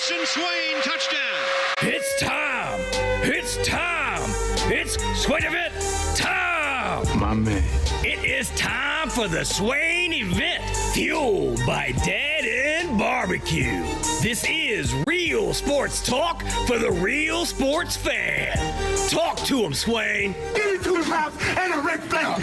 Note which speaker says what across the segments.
Speaker 1: Mason Swain, touchdown.
Speaker 2: It's time. It's time. It's Swain Event time.
Speaker 3: My man.
Speaker 2: It is time for the Swain Event, fueled by Dead End Barbecue. This is real sports talk for the real sports fan. Talk to him, Swain.
Speaker 3: Get into his house and a Ric Flair.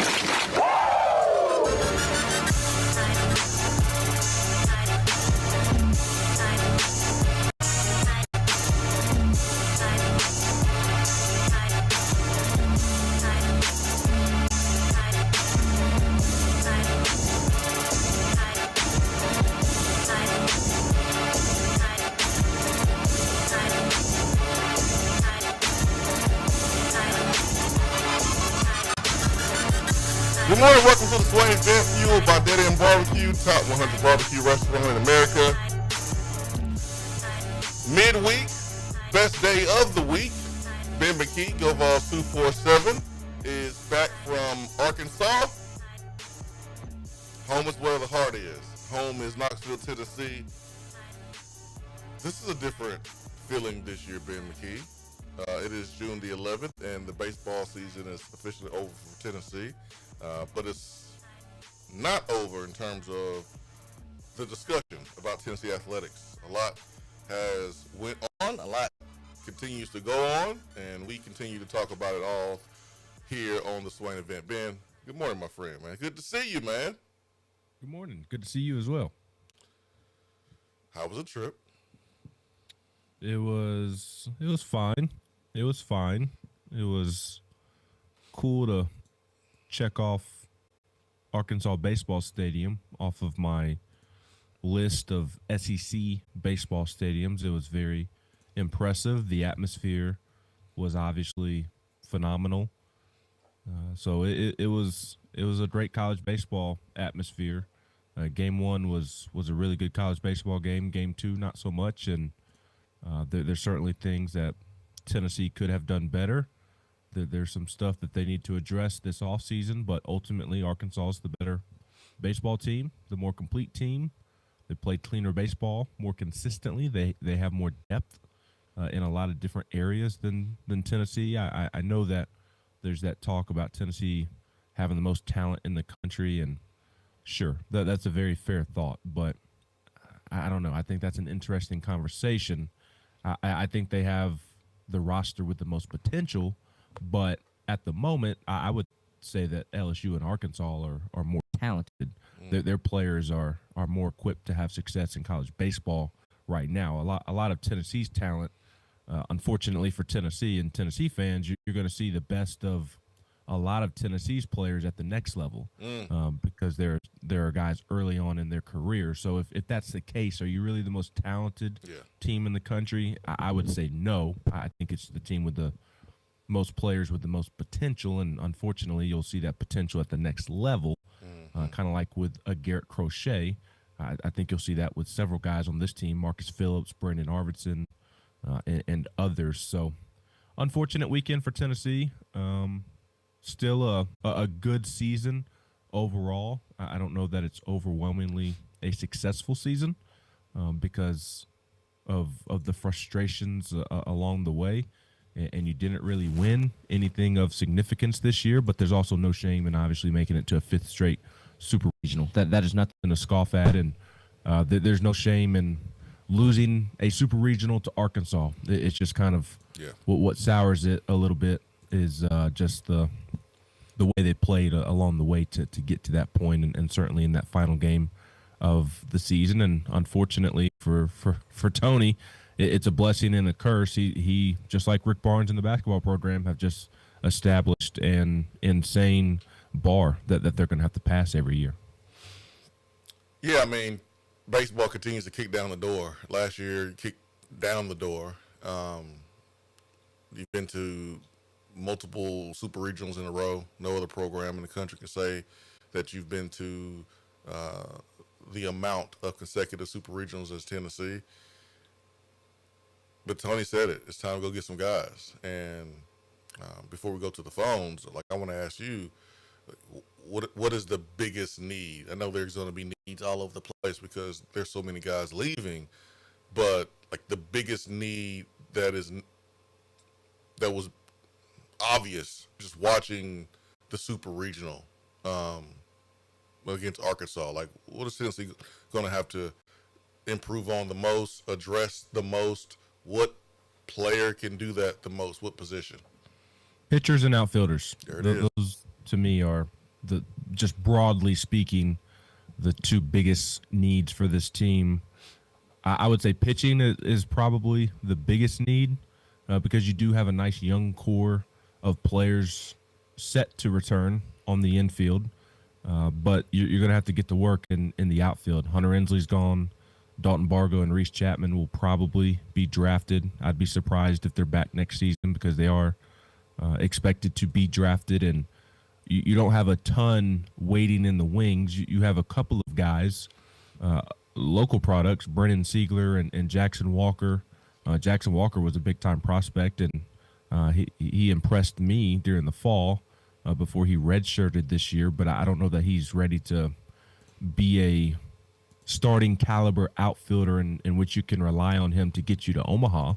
Speaker 4: Good morning, welcome to the Swain Event, fueled by Dead End Barbecue, top 100 barbecue restaurant in America. Midweek, best day of the week. Ben McKee, GoVols 247, is back from Arkansas. Home is where the heart is. Home is Knoxville, Tennessee. This is a different feeling this year, Ben McKee. It is June the 11th, and the baseball season is officially over for Tennessee. But it's not over in terms of the discussion about Tennessee athletics. A lot has went on, a lot continues to go on, and we continue to talk about it all here on the Swain Event. Ben, good morning, my friend, man. Good to see you, man.
Speaker 5: Good morning. Good to see you as well.
Speaker 4: How was the trip?
Speaker 5: It was fine. It was fine. It was cool to check off Arkansas Baseball Stadium off of my list of SEC baseball stadiums. It was very impressive. The atmosphere was obviously phenomenal. So it was a great college baseball atmosphere. Game 1 was a really good college baseball game. Game 2, not so much. And there's certainly things that Tennessee could have done better. There's some stuff that they need to address this offseason, but ultimately Arkansas is the better baseball team, the more complete team. They play cleaner baseball more consistently. They have more depth in a lot of different areas than Tennessee. I know that there's that talk about Tennessee having the most talent in the country, and sure, that's a very fair thought, but I don't know. I think that's an interesting conversation. I think they have the roster with the most potential, but at the moment, I would say that LSU and Arkansas are more talented. Their players are more equipped to have success in college baseball right now. A lot of Tennessee's talent, unfortunately for Tennessee and Tennessee fans, you're going to see the best of a lot of Tennessee's players at the next level because there are guys early on in their career. So if that's the case, are you really the most talented team in the country? I would say no. I think it's the team with the most players with the most potential, and unfortunately you'll see that potential at the next level, kind of like with a Garrett Crochet. I think you'll see that with several guys on this team, Marcus Phillips, Brandon Arvidsson, and others. So unfortunate weekend for Tennessee. Still a good season overall. I don't know that it's overwhelmingly a successful season because of the frustrations along the way. And you didn't really win anything of significance this year, but there's also no shame in obviously making it to a 5th straight super regional. That is nothing to scoff at, and there's no shame in losing a super regional to Arkansas. It's just kind of what sours it a little bit is just the way they played along the way to get to that point, and certainly in that final game of the season. And unfortunately for Tony, it's a blessing and a curse. He just like Rick Barnes in the basketball program, have just established an insane bar that they're going to have to pass every year.
Speaker 4: Yeah, I mean, baseball continues to kick down the door. Last year, kicked down the door. You've been to multiple super regionals in a row. No other program in the country can say that you've been to the amount of consecutive super regionals as Tennessee. But Tony said it. It's time to go get some guys. And before we go to the phones, like, I want to ask you, what is the biggest need? I know there's going to be needs all over the place because there's so many guys leaving, but like the biggest need that was obvious just watching the Super Regional against Arkansas? Like, what is Tennessee going to have to improve on the most, address the most? What player can do that the most? What position?
Speaker 5: Pitchers and outfielders.
Speaker 4: There it is.
Speaker 5: Those, to me, are just broadly speaking, the two biggest needs for this team. I would say pitching is probably the biggest need because you do have a nice young core of players set to return on the infield, but you're going to have to get to work in the outfield. Hunter Ensley's gone. Dalton Bargo and Reese Chapman will probably be drafted. I'd be surprised if they're back next season because they are expected to be drafted, and you don't have a ton waiting in the wings. You have a couple of guys, local products, Brennan Siegler and Jackson Walker. Jackson Walker was a big-time prospect, and he impressed me during the fall before he redshirted this year, but I don't know that he's ready to be a starting caliber outfielder in which you can rely on him to get you to Omaha.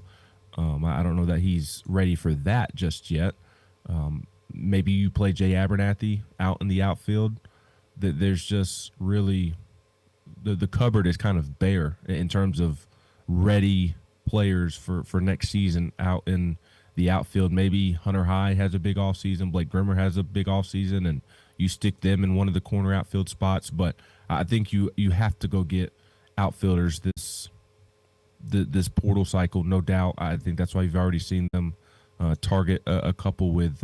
Speaker 5: I don't know that he's ready for that just yet. Maybe you play Jay Abernathy out in the outfield. There's just really the cupboard is kind of bare in terms of ready players for next season out in the outfield. Maybe Hunter High has a big offseason. Blake Grimmer has a big offseason, and you stick them in one of the corner outfield spots. But I think you have to go get outfielders this portal cycle, no doubt. I think that's why you've already seen them target a couple with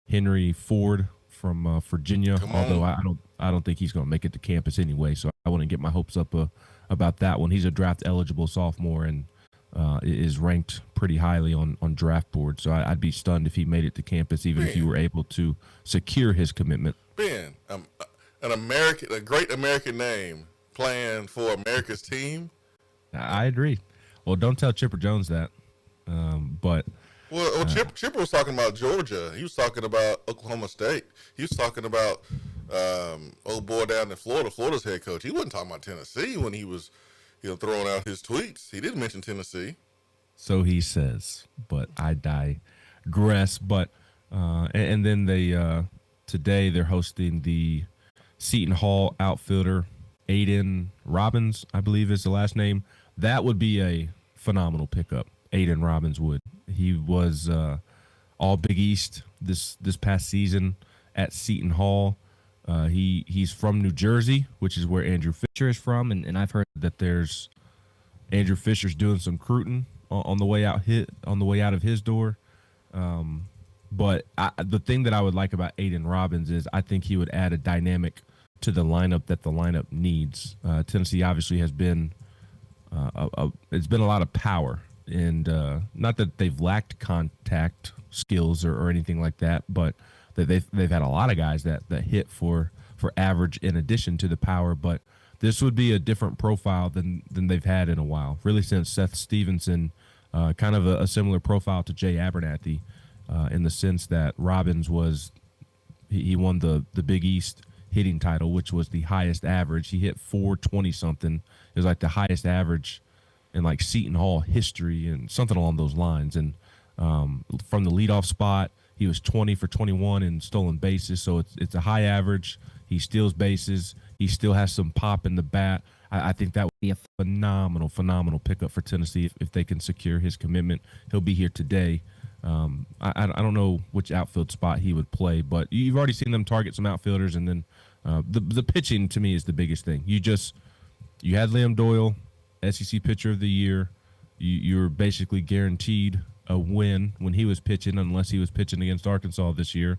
Speaker 5: Henry Ford from Virginia. Although I don't think he's going to make it to campus anyway, so I wouldn't get my hopes up about that one. He's a draft eligible sophomore and is ranked pretty highly on draft board. So I'd be stunned if he made it to campus, even if you were able to secure his commitment.
Speaker 4: Ben, a great American name playing for America's team.
Speaker 5: I agree. Well, don't tell Chipper Jones that.
Speaker 4: Chipper was talking about Georgia. He was talking about Oklahoma State. He was talking about old boy down in Florida, Florida's head coach. He wasn't talking about Tennessee when he was, throwing out his tweets. He didn't mention Tennessee.
Speaker 5: So he says, but I digress. But and then they today they're hosting the Seton Hall outfielder Aiden Robbins, I believe is the last name. That would be a phenomenal pickup. Aiden Robbins would. He was all Big East this past season at Seton Hall. He's from New Jersey, which is where Andrew Fisher is from, and I've heard that there's Andrew Fisher's doing some recruiting on the way out of his door. But the thing that I would like about Aiden Robbins is I think he would add a dynamic to the lineup that the lineup needs. Tennessee obviously has been it's been a lot of power, and not that they've lacked contact skills or anything like that, but that they've had a lot of guys that hit for average in addition to the power. But this would be a different profile than they've had in a while, really since Seth Stevenson, kind of a similar profile to Jay Abernathy, in the sense that Robbins he won the Big East hitting title, which was the highest average. He hit 420 something. It was like the highest average in like Seton Hall history and something along those lines. And from the leadoff spot, he was 20 for 21 in stolen bases. So it's a high average. He steals bases. He still has some pop in the bat. I think that would be a phenomenal pickup for Tennessee if they can secure his commitment. He'll be here today. I don't know which outfield spot he would play, but you've already seen them target some outfielders, and then the pitching to me is the biggest thing. You had Liam Doyle, SEC Pitcher of the Year. You're basically guaranteed a win when he was pitching, unless he was pitching against Arkansas this year.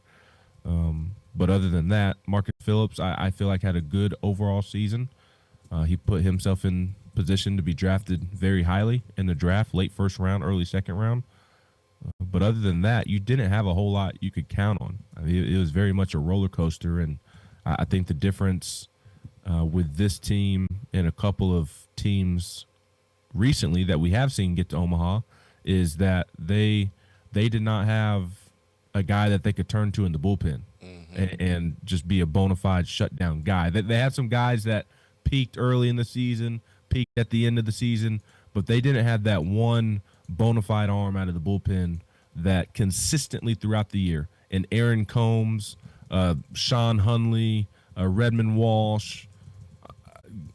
Speaker 5: But other than that, Marcus Phillips, I feel like had a good overall season. He put himself in position to be drafted very highly in the draft, late first round, early second round. But other than that, you didn't have a whole lot you could count on. I mean, it was very much a roller coaster, and I think the difference with this team and a couple of teams recently that we have seen get to Omaha is that they did not have a guy that they could turn to in the bullpen and just be a bona fide shutdown guy. They had some guys that peaked early in the season, peaked at the end of the season, but they didn't have that one bona fide arm out of the bullpen that consistently throughout the year. And Aaron Combs, Sean Hunley, Redmond Walsh,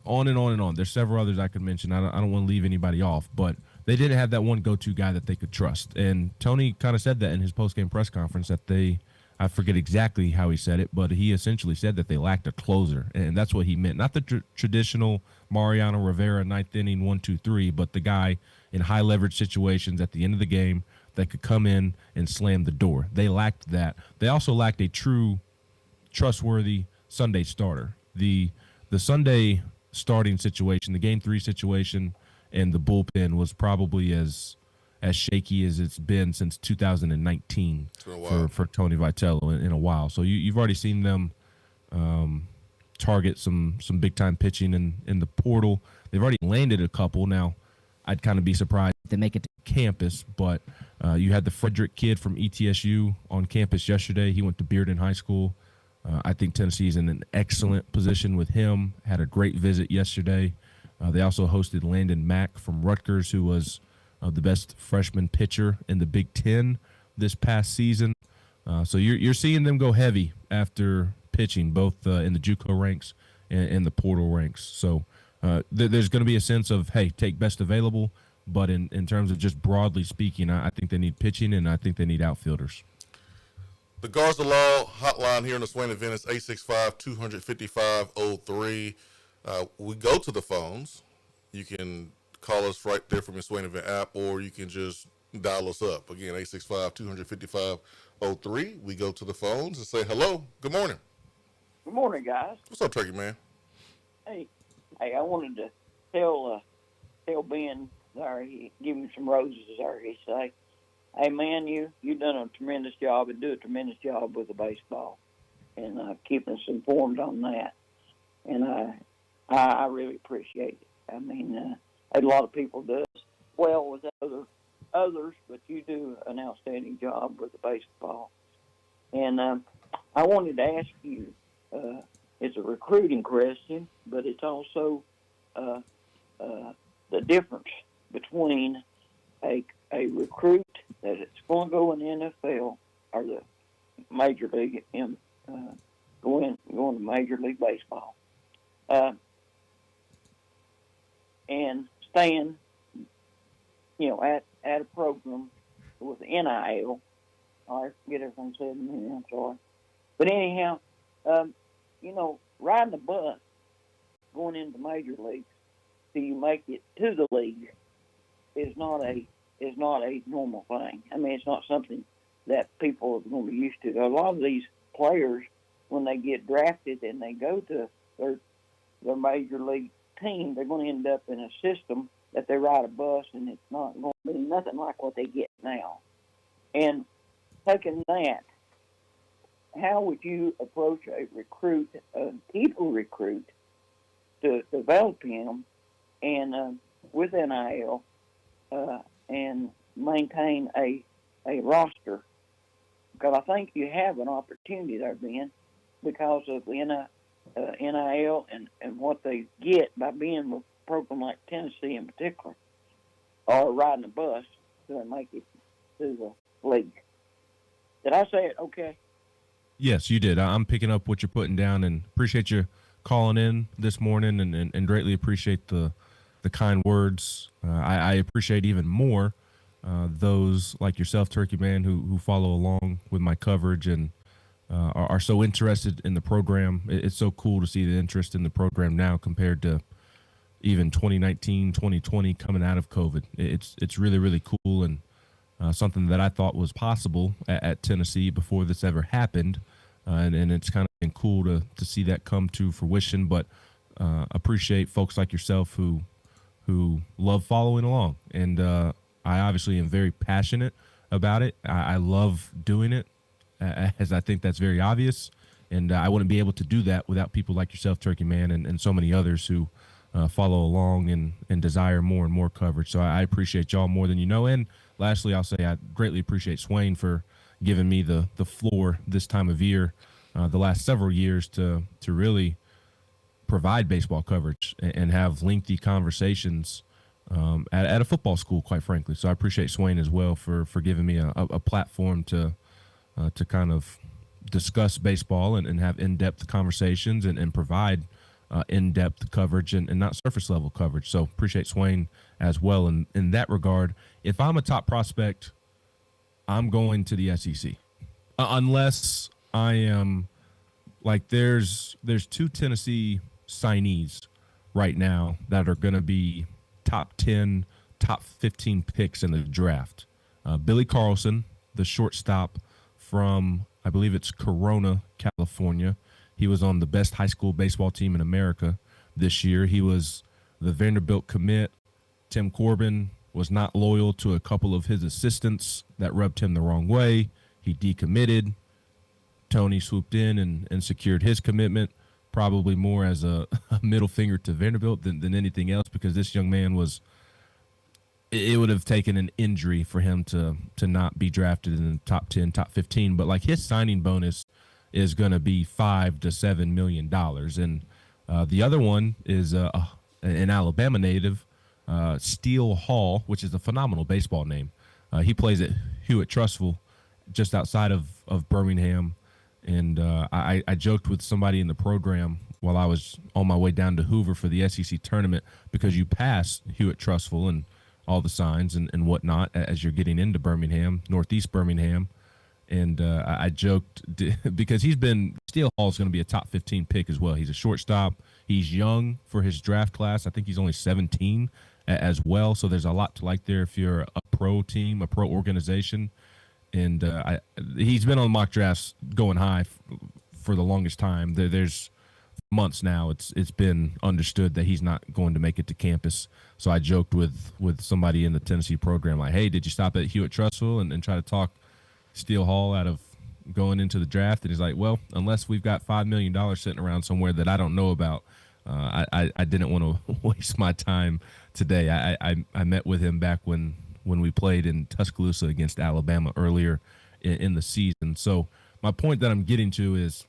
Speaker 5: on and on and on. There's several others I could mention. I don't want to leave anybody off, but they didn't have that one go-to guy that they could trust. And Tony kind of said that in his post-game press conference that I forget exactly how he said it, but he essentially said that they lacked a closer, and that's what he meant. Not the traditional Mariano Rivera ninth inning 1-2-3, but the guy in high leverage situations at the end of the game that could come in and slam the door. They lacked that. They also lacked a true, trustworthy Sunday starter. The Sunday starting situation, the Game 3 situation, and the bullpen was probably as shaky as it's been since 2019 for Tony Vitello in a while. So you've already seen them target some big-time pitching in the portal. They've already landed a couple. Now, I'd kind of be surprised if they make it to campus, but you had the Frederick kid from ETSU on campus yesterday. He went to Bearden High School. I think Tennessee's in an excellent position with him. Had a great visit yesterday. They also hosted Landon Mack from Rutgers, who was the best freshman pitcher in the Big Ten this past season. So you're seeing them go heavy after pitching, both in the JUCO ranks and the portal ranks. So there's going to be a sense of, hey, take best available. But in terms of just broadly speaking, I think they need pitching, and I think they need outfielders.
Speaker 4: The Guards of Law hotline here in the Swain Event is 865-255-03. We go to the phones. You can call us right there from your Swain Event app, or you can just dial us up. Again, 865-255-03. We go to the phones and say hello. Good morning.
Speaker 6: Good morning, guys.
Speaker 4: What's up, Turkey Man?
Speaker 6: Hey, I wanted to tell Ben there, give him some roses there. He say, hey, man, you done a tremendous job and do a tremendous job with the baseball and keeping us informed on that. And I really appreciate it. I mean, a lot of people do well with others, but you do an outstanding job with the baseball. And I wanted to ask you, it's a recruiting question, but it's also the difference between a recruit that it's going to go in the NFL or the Major League going to Major League Baseball, and staying, at a program with NIL. I forget everything said in a minute. I'm sorry, but anyhow, riding the bus going into Major Leagues till you make it to the league is not a normal thing. I mean, it's not something that people are going to be used to. A lot of these players, when they get drafted and they go to their Major League team, they're going to end up in a system that they ride a bus, and it's not going to be nothing like what they get now. And taking that, how would you approach a recruit, a people recruit, to develop him and with NIL and maintain a roster? Because I think you have an opportunity there, Ben, because of the NIL and what they get by being with a program like Tennessee in particular, or riding a bus to make it to the league. Did I say it okay?
Speaker 5: Yes, you did. I'm picking up what you're putting down, and appreciate you calling in this morning, and greatly appreciate the kind words. I appreciate even more those like yourself, Turkey Man, who follow along with my coverage and are so interested in the program. It's so cool to see the interest in the program now compared to even 2019, 2020 coming out of COVID. It's really, really cool, and something that I thought was possible at Tennessee before this ever happened. And it's kind of been cool to see that come to fruition, but appreciate folks like yourself who love following along. And I obviously am very passionate about it. I love doing it, as I think that's very obvious. And I wouldn't be able to do that without people like yourself, Turkey Man, and so many others who follow along and desire more and more coverage. So I appreciate y'all more than you know. And lastly, I'll say I greatly appreciate Swain for giving me the floor this time of year, the last several years, to really provide baseball coverage and have lengthy conversations at a football school, quite frankly. So I appreciate Swain as well for giving me a platform to kind of discuss baseball and have in-depth conversations and provide in-depth coverage and not surface level coverage. So appreciate Swain as well. And in that regard, if I'm a top prospect, I'm going to the SEC, unless I am like there's two Tennessee signees right now that are going to be top 10, top 15 picks in the draft. Billy Carlson, the shortstop from, I believe it's Corona, California. He was on the best high school baseball team in America this year. He was the Vanderbilt commit. Tim Corbin was not loyal to a couple of his assistants that rubbed him the wrong way. He decommitted. Tony swooped in and secured his commitment, probably more as a middle finger to Vanderbilt than anything else, because this young man was – it would have taken an injury for him to not be drafted in the top 10, top 15. But, like, his signing bonus is going to be $5 to $7 million. And the other one is an Alabama native, Steele Hall, which is a phenomenal baseball name. He plays at Hewitt-Trussville just outside of Birmingham. And I joked with somebody in the program while I was on my way down to Hoover for the SEC tournament, because you pass Hewitt-Trussville and all the signs and whatnot as you're getting into Birmingham, Northeast Birmingham. And I joked because Steele Hall is going to be a top 15 pick as well. He's a shortstop. He's young for his draft class. I think he's only 17 as well. So there's a lot to like there if you're a pro team, a pro organization. And he's been on mock drafts going high for the longest time. There's months now. It's been understood that he's not going to make it to campus. So I joked with somebody in the Tennessee program, like, hey, did you stop at Hewitt-Trussville and try to talk Steele Hall out of going into the draft? And he's like, well, unless we've got $5 million sitting around somewhere that I don't know about, I didn't want to waste my time today. I met with him back when we played in Tuscaloosa against Alabama earlier in the season. So my point that I'm getting to is,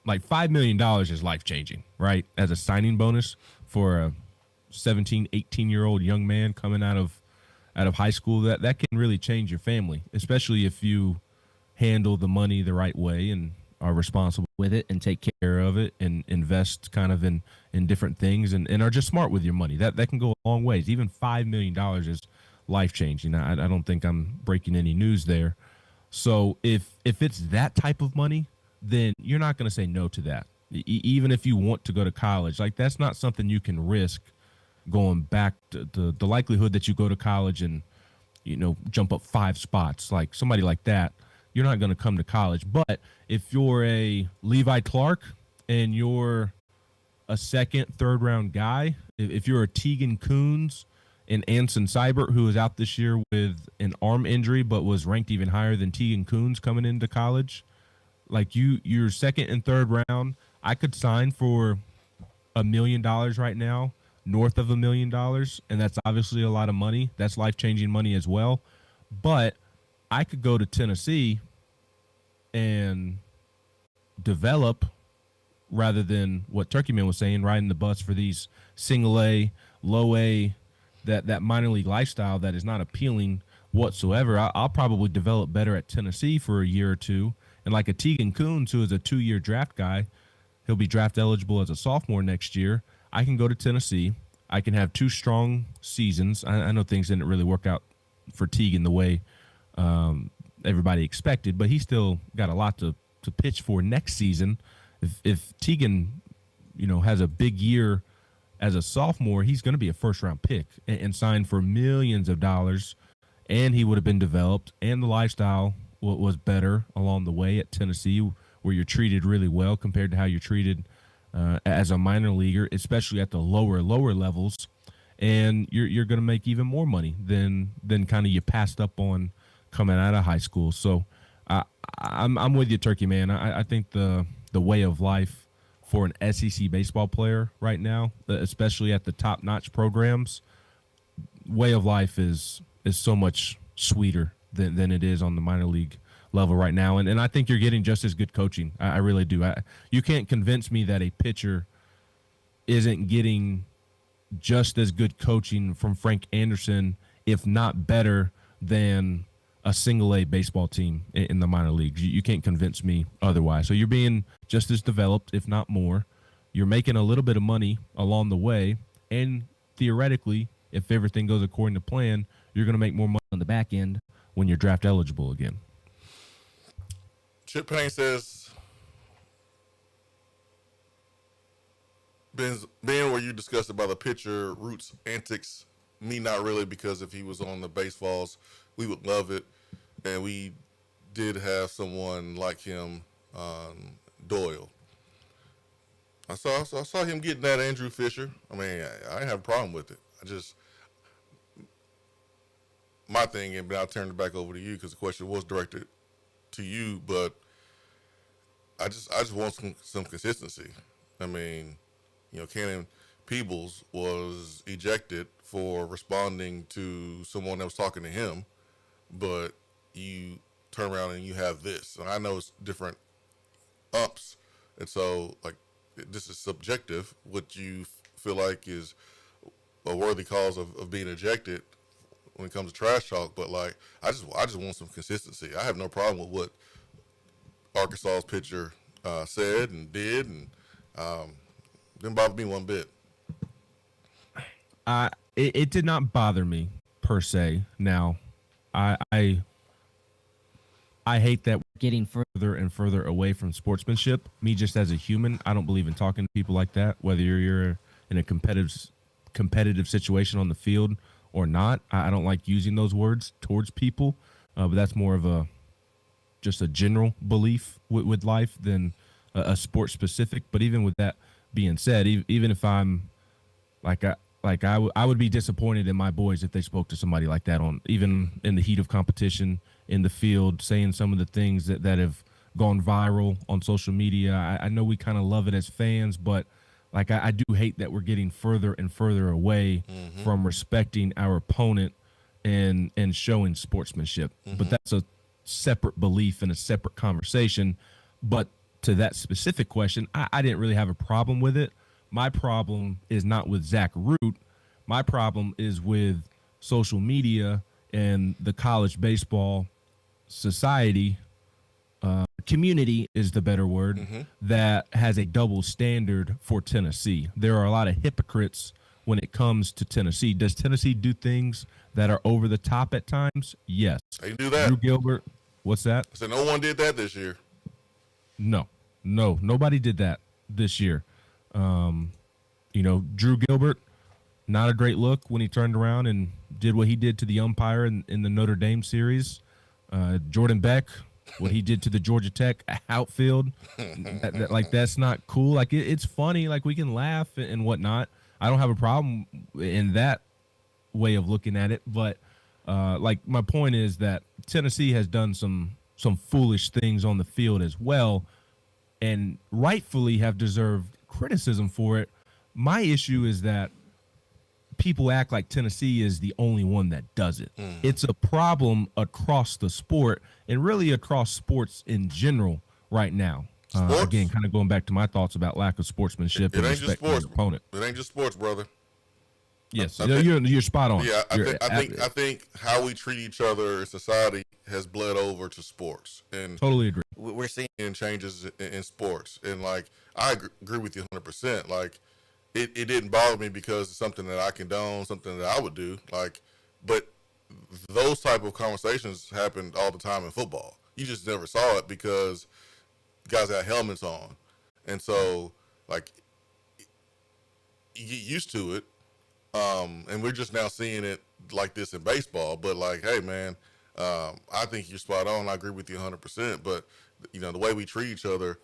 Speaker 5: like, $5 million is life-changing, right, as a signing bonus for a 17, 18-year-old young man coming out of high school. That can really change your family, especially if you handle the money the right way and are responsible with it and take care of it and invest kind of in different things and are just smart with your money. That can go a long ways. Even $5 million is life-changing. I don't think I'm breaking any news there. So if it's that type of money, then you're not going to say no to that. Even if you want to go to college, like, that's not something you can risk going back to the likelihood that you go to college and, jump up 5 spots, like somebody like that, you're not going to come to college. But if you're a Levi Clark and you're a second, third round guy, if you're a Tegan Coons and Anson Seibert, who was out this year with an arm injury but was ranked even higher than Tegan Coons coming into college, like, you're second and third round, I could sign for $1 million right now, north of $1 million, and that's obviously a lot of money. That's life-changing money as well. But I could go to Tennessee and develop, rather than what Turkeyman was saying, riding the bus for these single A, low A, that minor league lifestyle that is not appealing whatsoever. I'll probably develop better at Tennessee for a year or two. And like a Tegan Coons, who is a 2-year draft guy, he'll be draft eligible as a sophomore next year. I can go to Tennessee. I can have 2 strong seasons. I know things didn't really work out for Tegan the way everybody expected, but he still got a lot to pitch for next season. If Tegan, has a big year as a sophomore, he's going to be a first-round pick and sign for millions of dollars, and he would have been developed, and the lifestyle was better along the way at Tennessee, where you're treated really well compared to how you're treated as a minor leaguer, especially at the lower levels, and you're going to make even more money than kind of you passed up on coming out of high school. So I'm with you, Turkey Man. I think the way of life for an SEC baseball player right now, especially at the top-notch programs, way of life is so much sweeter than it is on the minor league level right now. And I think you're getting just as good coaching. I really do. You can't convince me that a pitcher isn't getting just as good coaching from Frank Anderson, if not better than a single A baseball team in the minor leagues. You can't convince me otherwise. So you're being just as developed, if not more. You're making a little bit of money along the way, and theoretically, if everything goes according to plan, you're going to make more money on the back end when you're draft eligible again.
Speaker 4: Chip Payne says, being where you discussed about the pitcher roots antics, me not really, because if he was on the baseballs, we would love it. And we did have someone like him, Doyle. I saw him getting that Andrew Fisher. I mean, I didn't have a problem with it. My thing, and I'll turn it back over to you because the question was directed to you, but I just want some consistency. I mean, Cannon Peebles was ejected for responding to someone that was talking to him, but you turn around and you have this. And I know it's different ups, and so, like, this is subjective, what you feel like is a worthy cause of being ejected when it comes to trash talk. But, like, I just want some consistency. I have no problem with what Arkansas's pitcher said and did, and didn't bother me one bit.
Speaker 5: It did not bother me per se. Now, I hate that we're getting further and further away from sportsmanship. Me, just as a human, I don't believe in talking to people like that, whether you're in a competitive situation on the field or not. I don't like using those words towards people, but that's more of just a general belief with life than a sport specific. But even with that being said, even if I'm I would be disappointed in my boys if they spoke to somebody like that even in the heat of competition in the field, saying some of the things that have gone viral on social media. I know we kind of love it as fans, but I do hate that we're getting further and further away from respecting our opponent and showing sportsmanship. But that's a separate belief and a separate conversation. But to that specific question, I didn't really have a problem with it. My problem is not with Zach Root. My problem is with social media and the college baseball society, community is the better word, that has a double standard for Tennessee. There are a lot of hypocrites when it comes to Tennessee. Does Tennessee do things that are over the top at times? Yes.
Speaker 4: They do that.
Speaker 5: Drew Gilbert, what's that?
Speaker 4: So no one did that this year.
Speaker 5: No, nobody did that this year. Drew Gilbert, not a great look when he turned around and did what he did to the umpire in the Notre Dame series. Jordan Beck, what he did to the Georgia Tech outfield, that's not cool. Like, it's funny. Like, we can laugh and whatnot. I don't have a problem in that way of looking at it. But, my point is that Tennessee has done some foolish things on the field as well, and rightfully have deserved criticism for it. My issue is that people act like Tennessee is the only one that does it. It's a problem across the sport and really across sports in general right now. Again, kind of going back to my thoughts about lack of sportsmanship and respect for the opponent.
Speaker 4: It ain't just sports, brother.
Speaker 5: Yes, you're spot on.
Speaker 4: Yeah, I think how we treat each other in society has bled over to sports, and
Speaker 5: totally agree.
Speaker 4: We're seeing changes in sports, and I agree with you 100%. It didn't bother me because it's something that I condone, something that I would do. But those type of conversations happened all the time in football. You just never saw it because guys got helmets on, and so you get used to it. And we're just now seeing it like this in baseball. But hey, man, I think you're spot on. I agree with you 100%. But the way we treat each other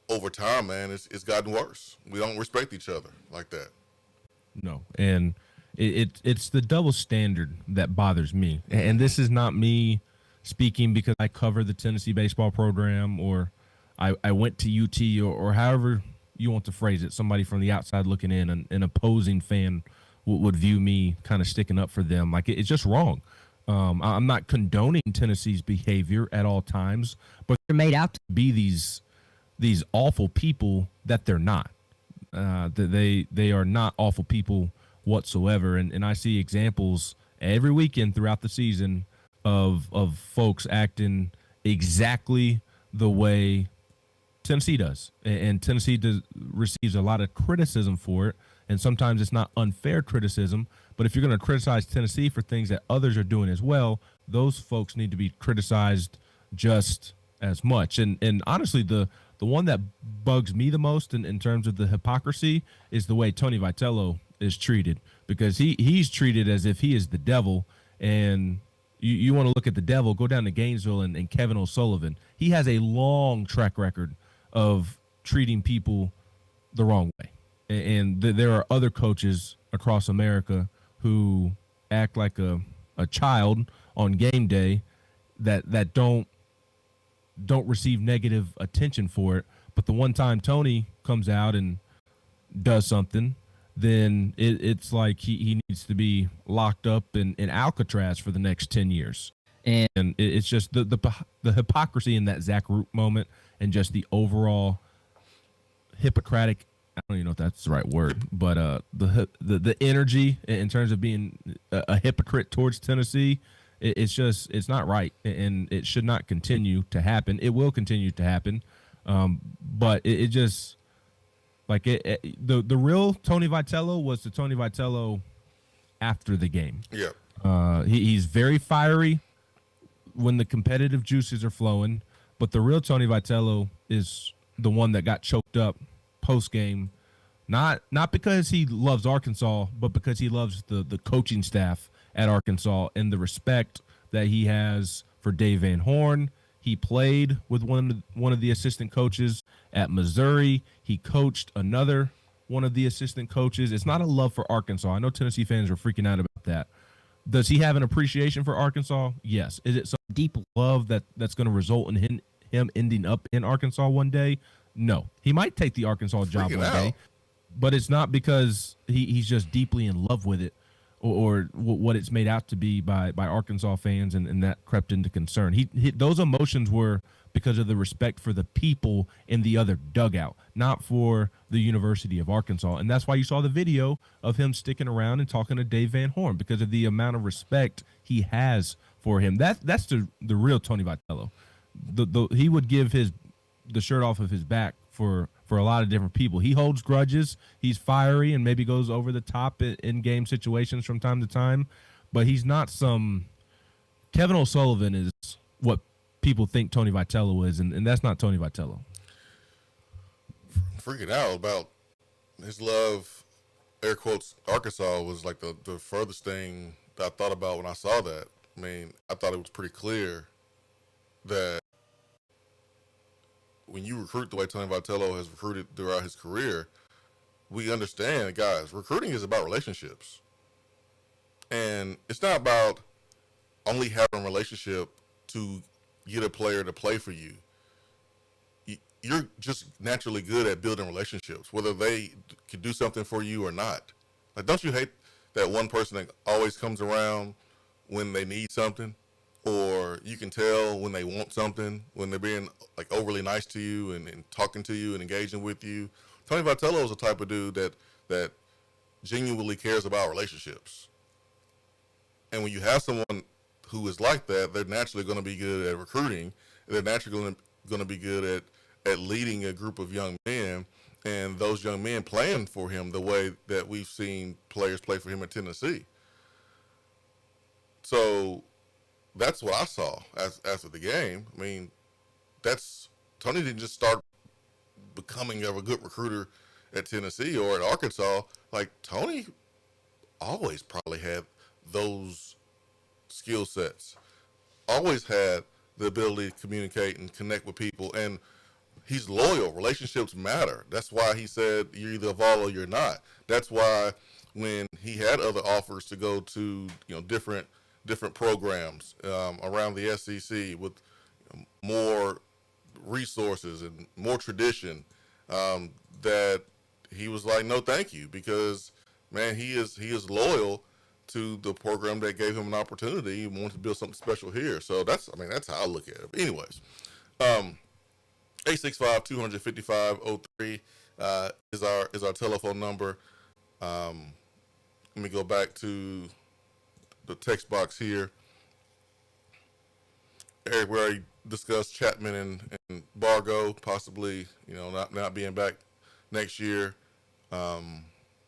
Speaker 4: over time, man, it's gotten worse. We don't respect each other like that.
Speaker 5: No, and it's the double standard that bothers me. And this is not me speaking because I cover the Tennessee baseball program or I went to UT or however you want to phrase it. Somebody from the outside looking in, an opposing fan would view me kind of sticking up for them. It's just wrong. I'm not condoning Tennessee's behavior at all times, but they're made out to be these awful people that they're not. They are not awful people whatsoever, and I see examples every weekend throughout the season of folks acting exactly the way Tennessee does, and Tennessee receives a lot of criticism for it, and sometimes it's not unfair criticism. But if you're going to criticize Tennessee for things that others are doing as well, those folks need to be criticized just as much. And honestly, the one that bugs me the most in terms of the hypocrisy is the way Tony Vitello is treated, because he's treated as if he is the devil. And you want to look at the devil, go down to Gainesville and Kevin O'Sullivan. He has a long track record of treating people the wrong way. And there are other coaches across America who act like a child on game day that don't receive negative attention for it. But the one time Tony comes out and does something, then it's like he needs to be locked up in Alcatraz for the next 10 years. And it's just the hypocrisy in that Zach Root moment, and just the overall Hippocratic, I don't even know if that's the right word, but the energy in terms of being a hypocrite towards Tennessee, it's not right, and it should not continue to happen. It will continue to happen, but it just like the real Tony Vitello was the Tony Vitello after the game.
Speaker 4: Yeah,
Speaker 5: he's very fiery when the competitive juices are flowing, but the real Tony Vitello is the one that got choked up post game, not because he loves Arkansas, but because he loves the coaching staff at Arkansas and the respect that he has for Dave Van Horn. He played with one of the assistant coaches at Missouri. He coached another one of the assistant coaches. It's not a love for Arkansas. I know Tennessee fans are freaking out about that. Does he have an appreciation for Arkansas? Yes. Is it some deep love that's going to result in him ending up in Arkansas one day? No. He might take the Arkansas job one day, but it's not because he's just deeply in love with it or what it's made out to be by Arkansas fans, and that crept into concern. Those emotions were because of the respect for the people in the other dugout, not for the University of Arkansas. And that's why you saw the video of him sticking around and talking to Dave Van Horn, because of the amount of respect he has for him. That's the real Tony Vitello. He would give the shirt off of his back for a lot of different people. He holds grudges. He's fiery and maybe goes over the top in game situations from time to time, but he's not some Kevin O'Sullivan is what people think Tony Vitello is, and that's not Tony Vitello.
Speaker 4: Freaking out about his love, air quotes, Arkansas was like the furthest thing that I thought about when I saw that. I mean, I thought it was pretty clear that when you recruit the way Tony Vitello has recruited throughout his career, we understand, guys, recruiting is about relationships. And it's not about only having a relationship to get a player to play for you. You're just naturally good at building relationships, whether they can do something for you or not. Like, don't you hate that one person that always comes around when they need something? Or you can tell when they want something, when they're being like overly nice to you and talking to you and engaging with you. Tony Vitello is the type of dude that genuinely cares about relationships. And when you have someone who is like that, they're naturally going to be good at recruiting. They're naturally going to be good at leading a group of young men, and those young men playing for him the way that we've seen players play for him at Tennessee. So that's what I saw after the game. I mean, Tony didn't just start becoming a good recruiter at Tennessee or at Arkansas. Like, Tony always probably had those skill sets, always had the ability to communicate and connect with people, and he's loyal. Relationships matter. That's why he said you're either a Vol or you're not. That's why when he had other offers to go to different programs around the SEC with more resources and more tradition, that he was like, no, thank you, because man, he is loyal to the program that gave him an opportunity. He wanted to build something special here. So that's how I look at it. But anyways, 865-255-03. is our telephone number. Let me go back to the text box here. Eric, we already discussed Chapman and Bargo possibly, not being back next year. Let's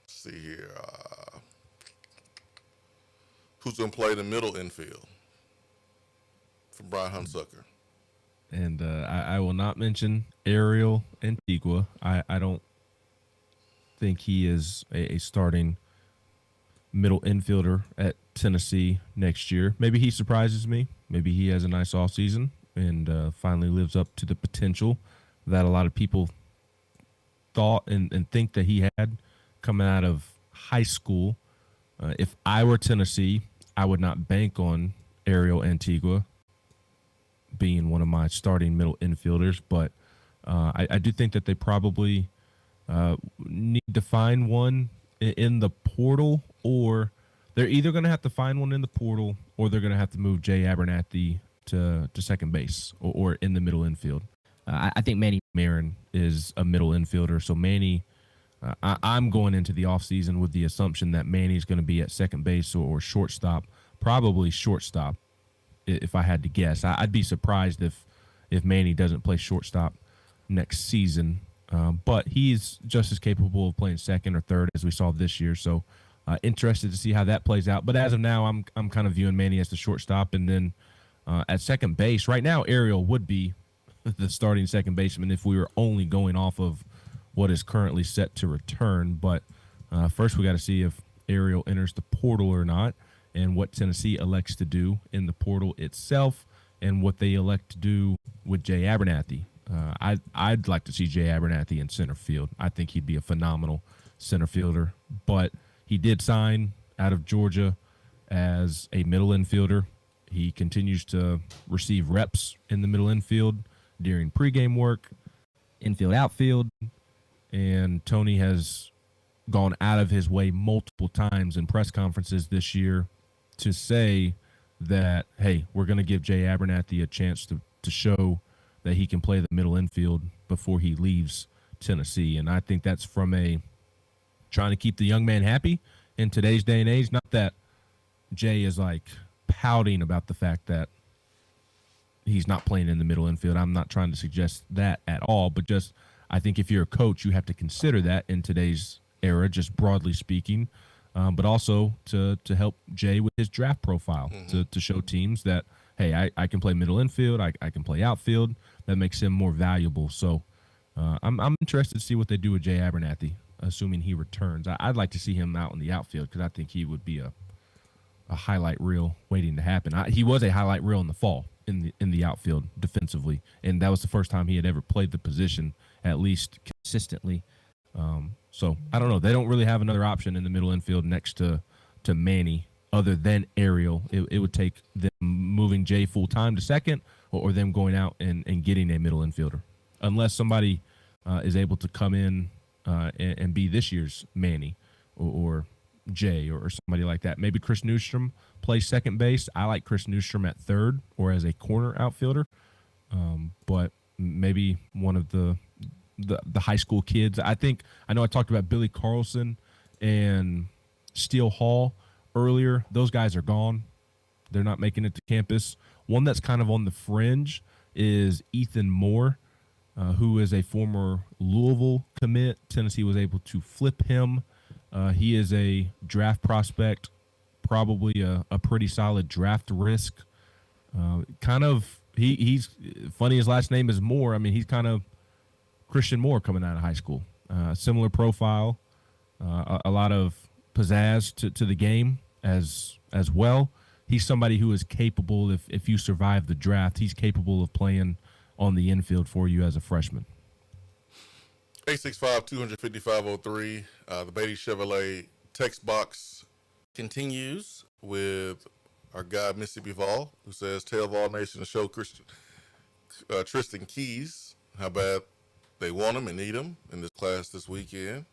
Speaker 4: see here. Who's going to play the middle infield for Brian Hunsucker?
Speaker 5: And I will not mention Ariel Antigua. I don't think he is a starting middle infielder at Tennessee next year. Maybe he surprises me. Maybe he has a nice offseason and finally lives up to the potential that a lot of people thought and think that he had coming out of high school. If I were Tennessee, I would not bank on Ariel Antigua being one of my starting middle infielders, but I do think that they probably need to find one in the portal, or they're either going to have to find one in the portal or they're going to have to move Jay Abernathy to second base or in the middle infield. I think Manny Marin is a middle infielder, so Manny, I'm going into the offseason with the assumption that Manny's going to be at second base or shortstop, probably shortstop if I had to guess. I'd be surprised if Manny doesn't play shortstop next season, but he's just as capable of playing second or third as we saw this year, so interested to see how that plays out. But as of now, I'm kind of viewing Manny as the shortstop, and then at second base, right now Ariel would be the starting second baseman if we were only going off of what is currently set to return. But first we got to see if Ariel enters the portal or not, and what Tennessee elects to do in the portal itself, and what they elect to do with Jay Abernathy. I'd like to see Jay Abernathy in center field. I think he'd be a phenomenal center fielder, but he did sign out of Georgia as a middle infielder. He continues to receive reps in the middle infield during pregame work, infield, outfield, and Tony has gone out of his way multiple times in press conferences this year to say that, hey, we're going to give Jay Abernathy a chance to show that he can play the middle infield before he leaves Tennessee. And I think that's from a trying to keep the young man happy in today's day and age. Not that Jay is like pouting about the fact that he's not playing in the middle infield. I'm not trying to suggest that at all, but just I think if you're a coach, you have to consider that in today's era, just broadly speaking, but also to help Jay with his draft profile, to show teams that, hey, I can play middle infield, I can play outfield. That makes him more valuable. So I'm interested to see what they do with Jay Abernathy, assuming he returns. I'd like to see him out in the outfield because I think he would be a highlight reel waiting to happen. He was a highlight reel in the fall in the outfield defensively, and that was the first time he had ever played the position, at least consistently. So I don't know. They don't really have another option in the middle infield next to Manny other than Ariel. It would take them moving Jay full-time to second or them going out and getting a middle infielder, unless somebody is able to come in and be this year's Manny or Jay or somebody like that. Maybe Chris Newstrom plays second base. I like Chris Newstrom at third or as a corner outfielder, but maybe one of the high school kids. I know I talked about Billy Carlson and Steele Hall earlier. Those guys are gone. They're not making it to campus. One that's kind of on the fringe is Ethan Moore, who is a former Louisville commit. Tennessee was able to flip him. He is a draft prospect, probably a pretty solid draft risk. He's funny. His last name is Moore. I mean, he's kind of Christian Moore coming out of high school. Similar profile, a lot of pizzazz to the game as well. He's somebody who is capable, if you survive the draft, he's capable of playing on the infield for you as a freshman.
Speaker 4: 865-255-03. The Beatty Chevrolet text box continues with our guy Mississippi Vol, who says, tell Vol Nation to show Tristan Keys how bad they want him and need him in this class this weekend.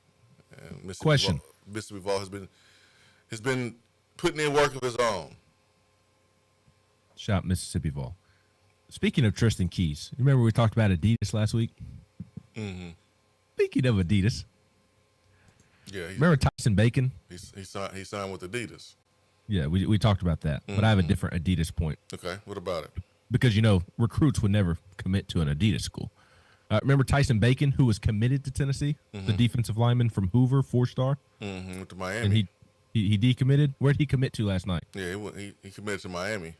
Speaker 4: And Mississippi Vol has been putting in work of his own.
Speaker 5: Shout Mississippi Vol. Speaking of Tristan Keys, you remember we talked about Adidas last week?
Speaker 4: Mm-hmm.
Speaker 5: Speaking of Adidas,
Speaker 4: Yeah,
Speaker 5: remember Tyson Bacon?
Speaker 4: he signed with Adidas.
Speaker 5: Yeah, we talked about that, but I have a different Adidas point
Speaker 4: Okay, what about it?
Speaker 5: because recruits would never commit to an Adidas school. Remember Tyson Bacon, who was committed to Tennessee, the defensive lineman from Hoover, 4-star,
Speaker 4: Went to Miami.
Speaker 5: and he decommitted. Where did he commit to last night?
Speaker 4: Yeah, he committed to Miami.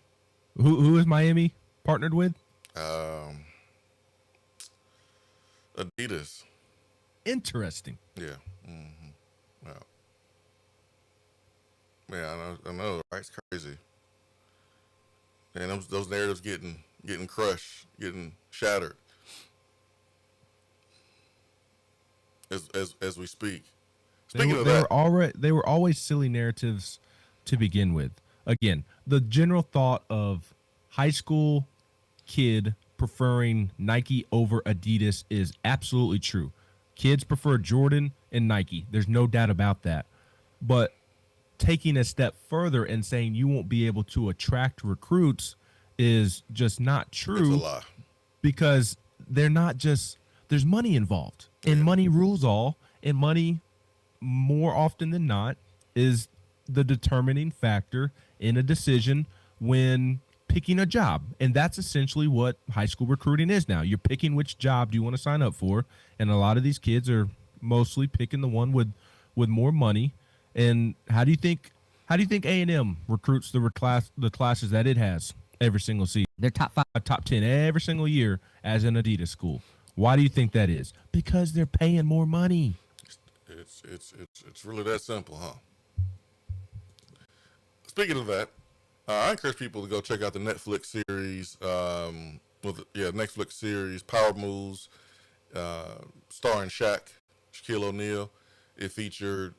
Speaker 5: Who is Miami partnered with?
Speaker 4: Adidas.
Speaker 5: Interesting.
Speaker 4: Yeah. Wow. Yeah, I know, right? It's crazy. And those narratives getting crushed, getting shattered as we speak. Speaking of that,
Speaker 5: they were always silly narratives to begin with. Again, the general thought of high school kid preferring Nike over Adidas is absolutely true. Kids prefer Jordan and Nike. There's no doubt about that. But taking a step further and saying you won't be able to attract recruits is just not true.
Speaker 4: it's a lie.
Speaker 5: Because they're not just there's money involved, and money rules all, and money more often than not is the determining factor in a decision when picking a job. And that's essentially what high school recruiting is now. You're picking which job do you want to sign up for, and a lot of these kids are mostly picking the one with more money. And how do you think A&M recruits the classes that it has every single season? They're top 5, top 10 every single year as an Adidas school. Why do you think that is? Because they're paying more money.
Speaker 4: It's really that simple, huh? Speaking of that, I encourage people to go check out the Netflix series. Netflix series Power Moves, starring Shaquille O'Neal. It featured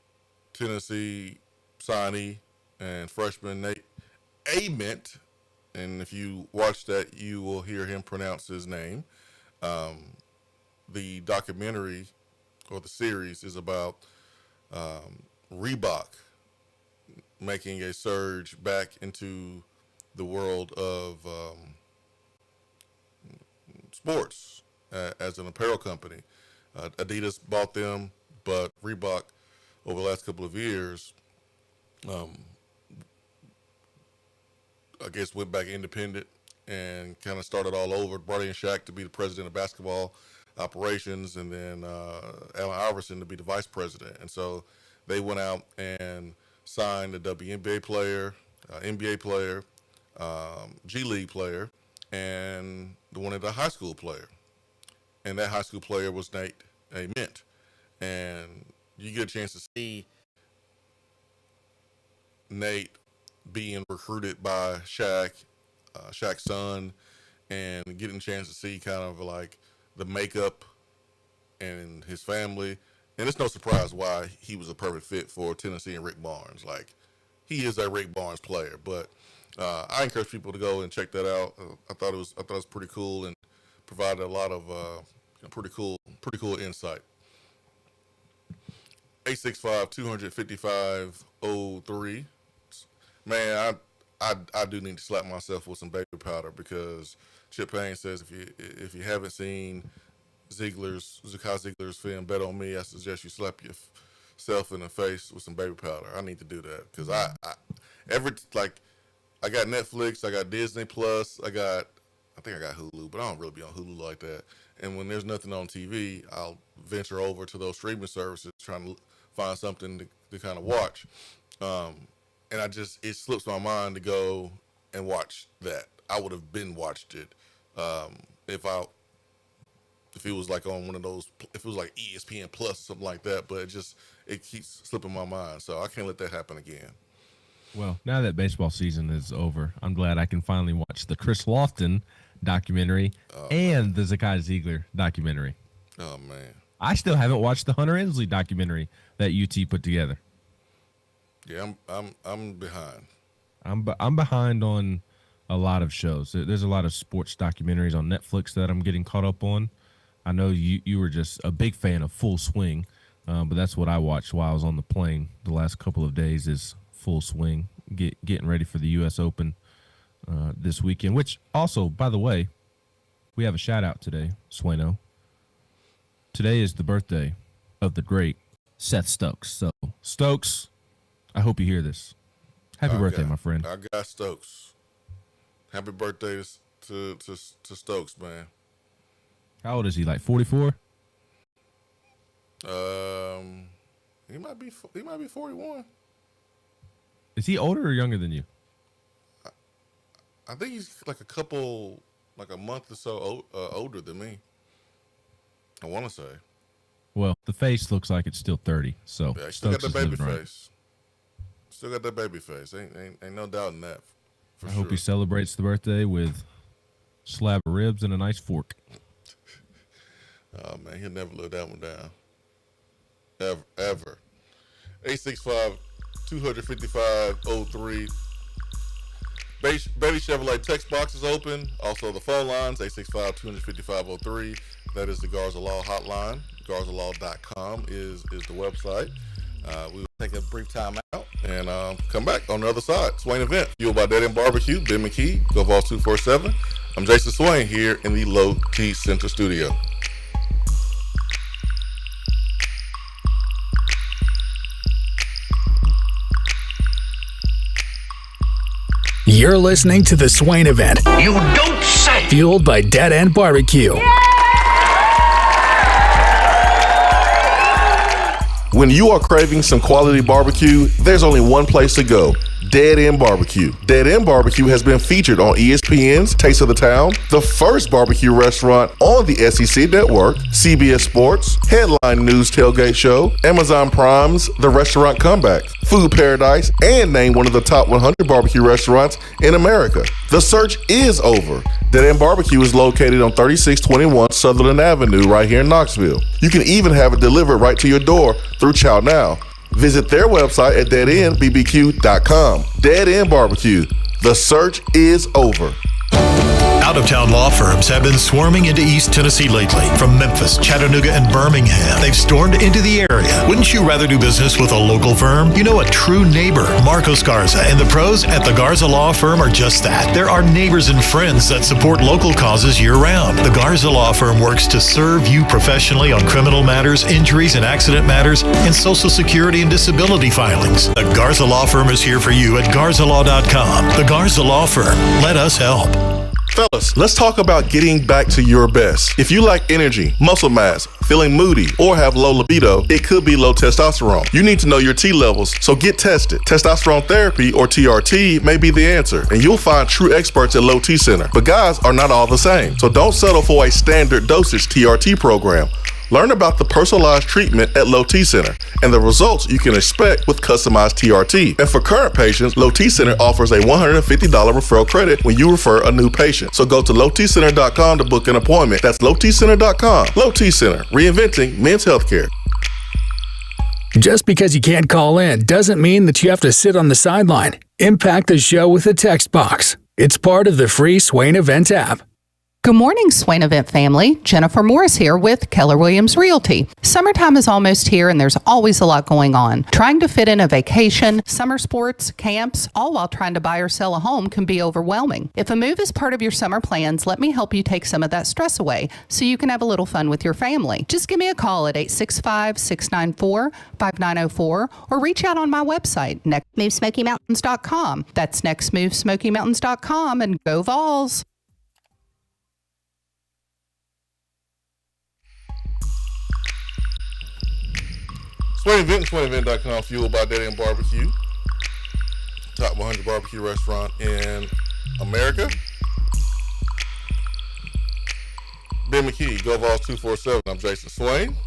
Speaker 4: Tennessee signee and freshman Nate Ament, and if you watch that, you will hear him pronounce his name. The documentary or the series is about Reebok making a surge back into the world of sports as an apparel company. Adidas bought them, but Reebok, over the last couple of years, I guess went back independent and kind of started all over. Brought in Shaq to be the president of basketball operations, and then Allen Iverson to be the vice president. And so they went out and signed a WNBA player, NBA player, G League player, and wanted a high school player. And that high school player was Nate Ament. And you get a chance to see Nate being recruited by Shaq's son, and getting a chance to see kind of like the makeup and his family. And it's no surprise why he was a perfect fit for Tennessee and Rick Barnes. Like, he is a Rick Barnes player. But I encourage people to go and check that out. I thought it was pretty cool and provided a lot of pretty cool insight. 865-255-03. Man, I do need to slap myself with some baby powder, because Chip Payne says if you haven't seen Zakai Ziegler's film Bet on Me, I suggest you slap yourself in the face with some baby powder. I need to do that, because I got Netflix, I got Disney Plus, I think I got Hulu, but I don't really be on Hulu like that. And when there's nothing on TV, I'll venture over to those streaming services trying to find something to kind of watch. And it slips my mind to go and watch that. I would have watched it if it was like on one of those, if it was like ESPN Plus or something like that. But it keeps slipping my mind, so I can't let that happen again.
Speaker 5: Well, now that baseball season is over, I'm glad I can finally watch the Chris Lofton documentary and the Zakai Ziegler documentary.
Speaker 4: Oh man,
Speaker 5: I still haven't watched the Hunter Ensley documentary that UT put together.
Speaker 4: Yeah, I'm behind.
Speaker 5: I'm behind on a lot of shows. There's a lot of sports documentaries on Netflix that I'm getting caught up on. I know you were just a big fan of Full Swing, but that's what I watched while I was on the plane the last couple of days is Full Swing, getting ready for the U.S. Open this weekend, which also, by the way, we have a shout-out today, Swaino, Today is the birthday of the great Seth Stokes. So, Stokes, I hope you hear this. Happy birthday, my friend.
Speaker 4: I got Stokes. Happy birthday to Stokes, man.
Speaker 5: How old is he? Like 44?
Speaker 4: He might be 41.
Speaker 5: Is he older or younger than you?
Speaker 4: I think he's like a month or so older than me. I want to say.
Speaker 5: Well, the face looks like it's still 30. So
Speaker 4: Yeah, still got
Speaker 5: Stokes
Speaker 4: the
Speaker 5: is
Speaker 4: baby
Speaker 5: living right.
Speaker 4: face. Still got that baby face. Ain't no doubt in that.
Speaker 5: I hope he celebrates the birthday with a slab of ribs and a nice fork.
Speaker 4: Oh man, he'll never live that one down. Ever. 865-255-03. Baby Chevrolet text box is open. Also the phone lines, 865-255-03. That is the Garza Law hotline. GarzaLaw.com is the website. We will take a brief time out and come back on the other side. Swain Event, fueled by Dead End Barbecue, Ben McKee, Go Vols 247. I'm Jason Swain here in the Low T Center studio.
Speaker 7: You're listening to the Swain Event.
Speaker 1: You don't say.
Speaker 7: Fueled by Dead End Barbecue.
Speaker 4: When you are craving some quality barbecue, there's only one place to go. Dead End Barbecue. Dead End Barbecue has been featured on ESPN's Taste of the Town, the first barbecue restaurant on the SEC Network, CBS Sports, Headline News Tailgate Show, Amazon Prime's The Restaurant Comeback, Food Paradise, and named one of the top 100 barbecue restaurants in America. The search is over. Dead End Barbecue is located on 3621 Sutherland Avenue right here in Knoxville. You can even have it delivered right to your door through Chow Now. Visit their website at deadendbbq.com. Dead End Barbecue. The search is over.
Speaker 8: Out-of-town law firms have been swarming into East Tennessee lately. From Memphis, Chattanooga, and Birmingham, they've stormed into the area. Wouldn't you rather do business with a local firm? You know, a true neighbor. Marcos Garza and the pros at the Garza Law Firm are just that. There are neighbors and friends that support local causes year-round. The Garza Law Firm works to serve you professionally on criminal matters, injuries and accident matters, and Social Security and disability filings. The Garza Law Firm is here for you at GarzaLaw.com. The Garza Law Firm. Let us help.
Speaker 4: Fellas, let's talk about getting back to your best. If you lack energy, muscle mass, feeling moody, or have low libido, it could be low testosterone. You need to know your T levels, so get tested. Testosterone therapy, or TRT, may be the answer, and you'll find true experts at Low T Center. But guys are not all the same, so don't settle for a standard dosage TRT program. Learn about the personalized treatment at Low T Center and the results you can expect with customized TRT. And for current patients, Low T Center offers a $150 referral credit when you refer a new patient. So go to lowtcenter.com to book an appointment. That's lowtcenter.com. Low T Center, reinventing men's healthcare.
Speaker 7: Just because you can't call in doesn't mean that you have to sit on the sideline. Impact the show with a text box. It's part of the free Swain Event app.
Speaker 9: Good morning, Swain Event family. Jennifer Morris here with Keller Williams Realty. Summertime is almost here and there's always a lot going on. Trying to fit in a vacation, summer sports, camps, all while trying to buy or sell a home can be overwhelming. If a move is part of your summer plans, let me help you take some of that stress away so you can have a little fun with your family. Just give me a call at 865-694-5904 or reach out on my website, nextmovesmokymountains.com. That's nextmovesmokymountains.com, and go Vols.
Speaker 4: Swain Event, SwainEvent.com, fueled by Dead End Barbecue. Top 100 barbecue restaurant in America. Ben McKee, Go Vols 247. I'm Jason Swain.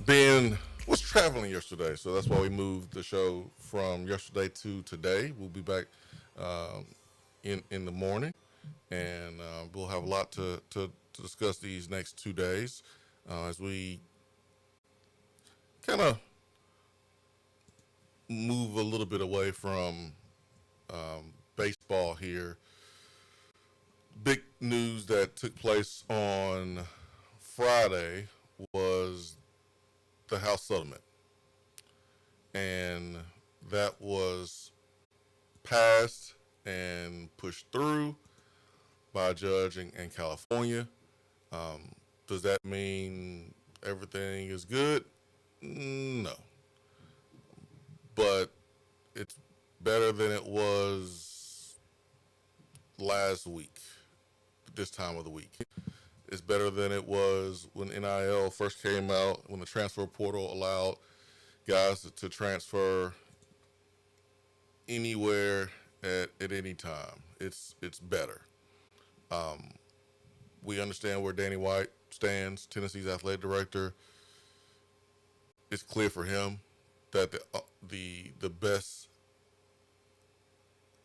Speaker 4: Ben was traveling yesterday, so that's why we moved the show from yesterday to today. We'll be back in the morning, and we'll have a lot to discuss these next 2 days. As we kind of move a little bit away from baseball here, big news that took place on Friday was the House settlement. And that was passed and pushed through by a judge in California. Does that mean everything is good? No. But it's better than it was last week, this time of the week. It's better than it was when NIL first came out, when the transfer portal allowed guys to transfer anywhere at any time. It's better. We understand where Danny White stands, Tennessee's athletic director. It's clear for him that the best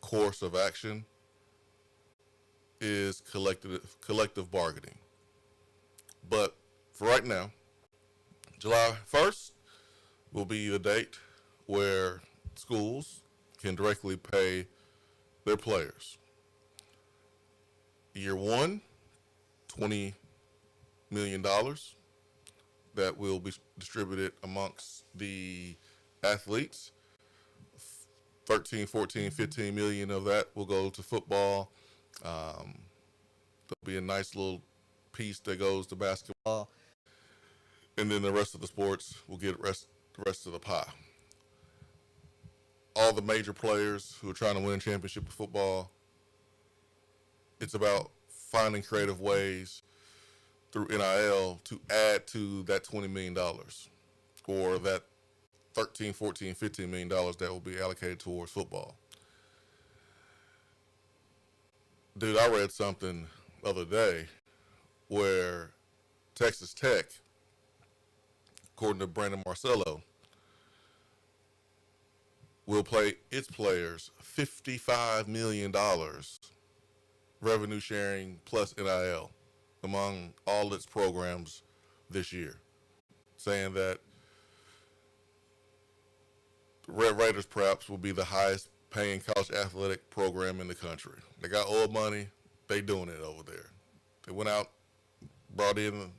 Speaker 4: course of action is collective bargaining. But for right now, July 1st will be the date where schools can directly pay their players. Year one, $20 million that will be distributed amongst the athletes. 13, 14, 15 million of that will go to football. There'll be a nice little piece that goes to basketball. And then the rest of the sports will get the rest of the pie. All the major players who are trying to win a championship of football, it's about finding creative ways through NIL to add to that $20 million or that 13, 14, $15 million that will be allocated towards football. Dude, I read something the other day where Texas Tech, according to Brandon Marcello, will pay its players $55 million revenue sharing plus NIL among all its programs this year, saying that the Red Raiders perhaps will be the highest paying college athletic program in the country. They got oil money. They doing it over there. They went out, brought in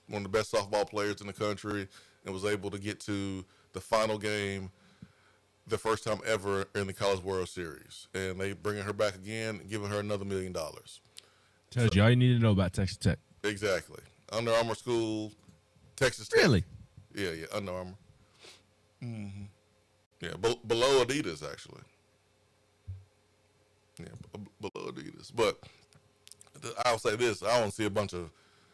Speaker 4: one of the best softball players in the country and was able to get to the final game the first time ever in the College World Series. And they bringing her back again and giving her another $1 million.
Speaker 5: Tells you all you need to know about Texas Tech.
Speaker 4: Exactly. Under Armour School, Texas Tech.
Speaker 5: Really?
Speaker 4: Yeah, Under Armour. Mm-hmm. Yeah, below Adidas, actually. Yeah, below Adidas. But I'll say this: I don't see a bunch of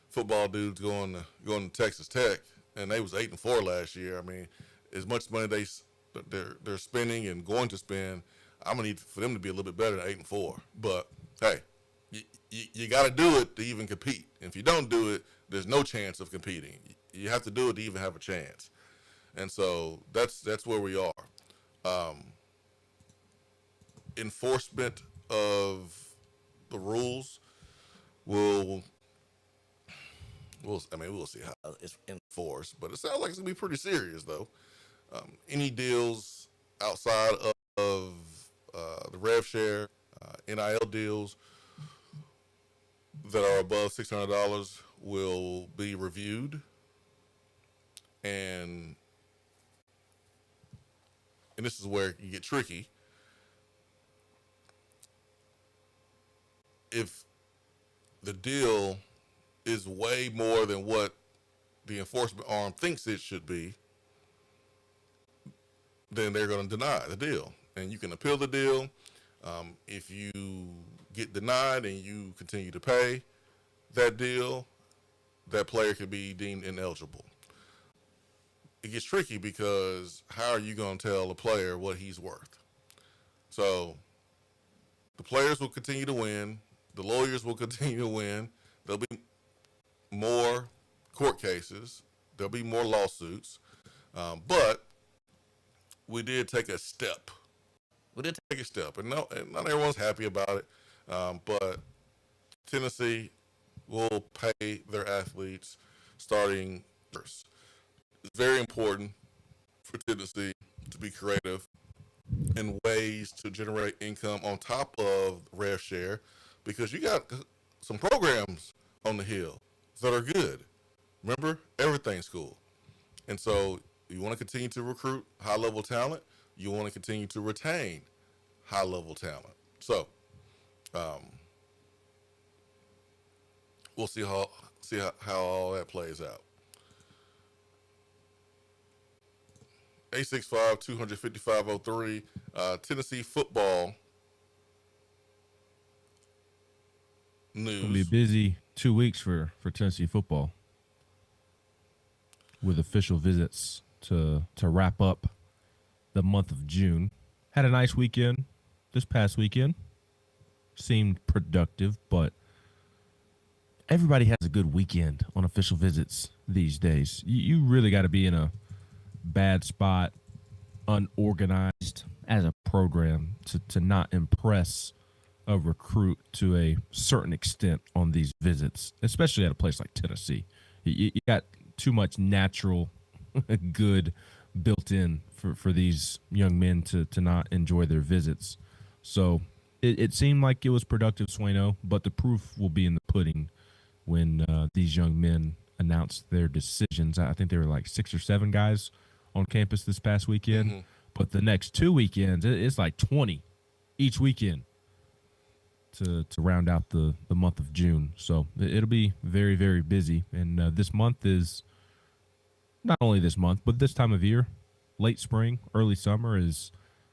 Speaker 4: football dudes going to Texas Tech, and they was 8-4 last year. I mean, as much money they're spending and going to spend, I'm gonna need for them to be a little bit better than 8-4. But hey, you got to do it to even compete. And if you don't do it, there's no chance of competing. You have to do it to even have a chance. And so that's where we are. Enforcement of the rules we'll see how it's enforced, but it sounds like it's gonna be pretty serious though. Any deals outside of the rev share, NIL deals that are above $600 will be reviewed, and this is where you get tricky. If the deal is way more than what the enforcement arm thinks it should be, then they're going to deny the deal. And you can appeal the deal. If you get denied and you continue to pay that deal, that player could be deemed ineligible. It gets tricky because how are you going to tell a player what he's worth? So the players will continue to win. The lawyers will continue to win. There'll be more court cases. There'll be more lawsuits. But we did take a step. And not everyone's happy about it. But Tennessee will pay their athletes starting first. It's very important for Tennessee to be creative in ways to generate income on top of rev share, because you got some programs on the hill that are good. Remember, everything's school. And so you want to continue to recruit high-level talent. You want to continue to retain high-level talent. So we'll see how all that plays out. 865-255-03. Tennessee football news.
Speaker 5: It'll be a busy 2 weeks for Tennessee football, with official visits to wrap up the month of June. Had a nice weekend this past weekend. Seemed productive, but everybody has a good weekend on official visits these days. You really got to be in a bad spot, unorganized as a program to not impress a recruit to a certain extent on these visits, especially at a place like Tennessee. You got too much natural good built in for these young men to not enjoy their visits. So it seemed like it was productive, Swaino, but the proof will be in the pudding when these young men announced their decisions. I think there were like 6 or 7 guys on campus this past weekend,
Speaker 4: Mm-hmm.
Speaker 5: but the next 2 weekends, it's like 20 each weekend to round out the month of June. So it'll be very, very busy. And this month is not only this month, but this time of year, late spring, early summer is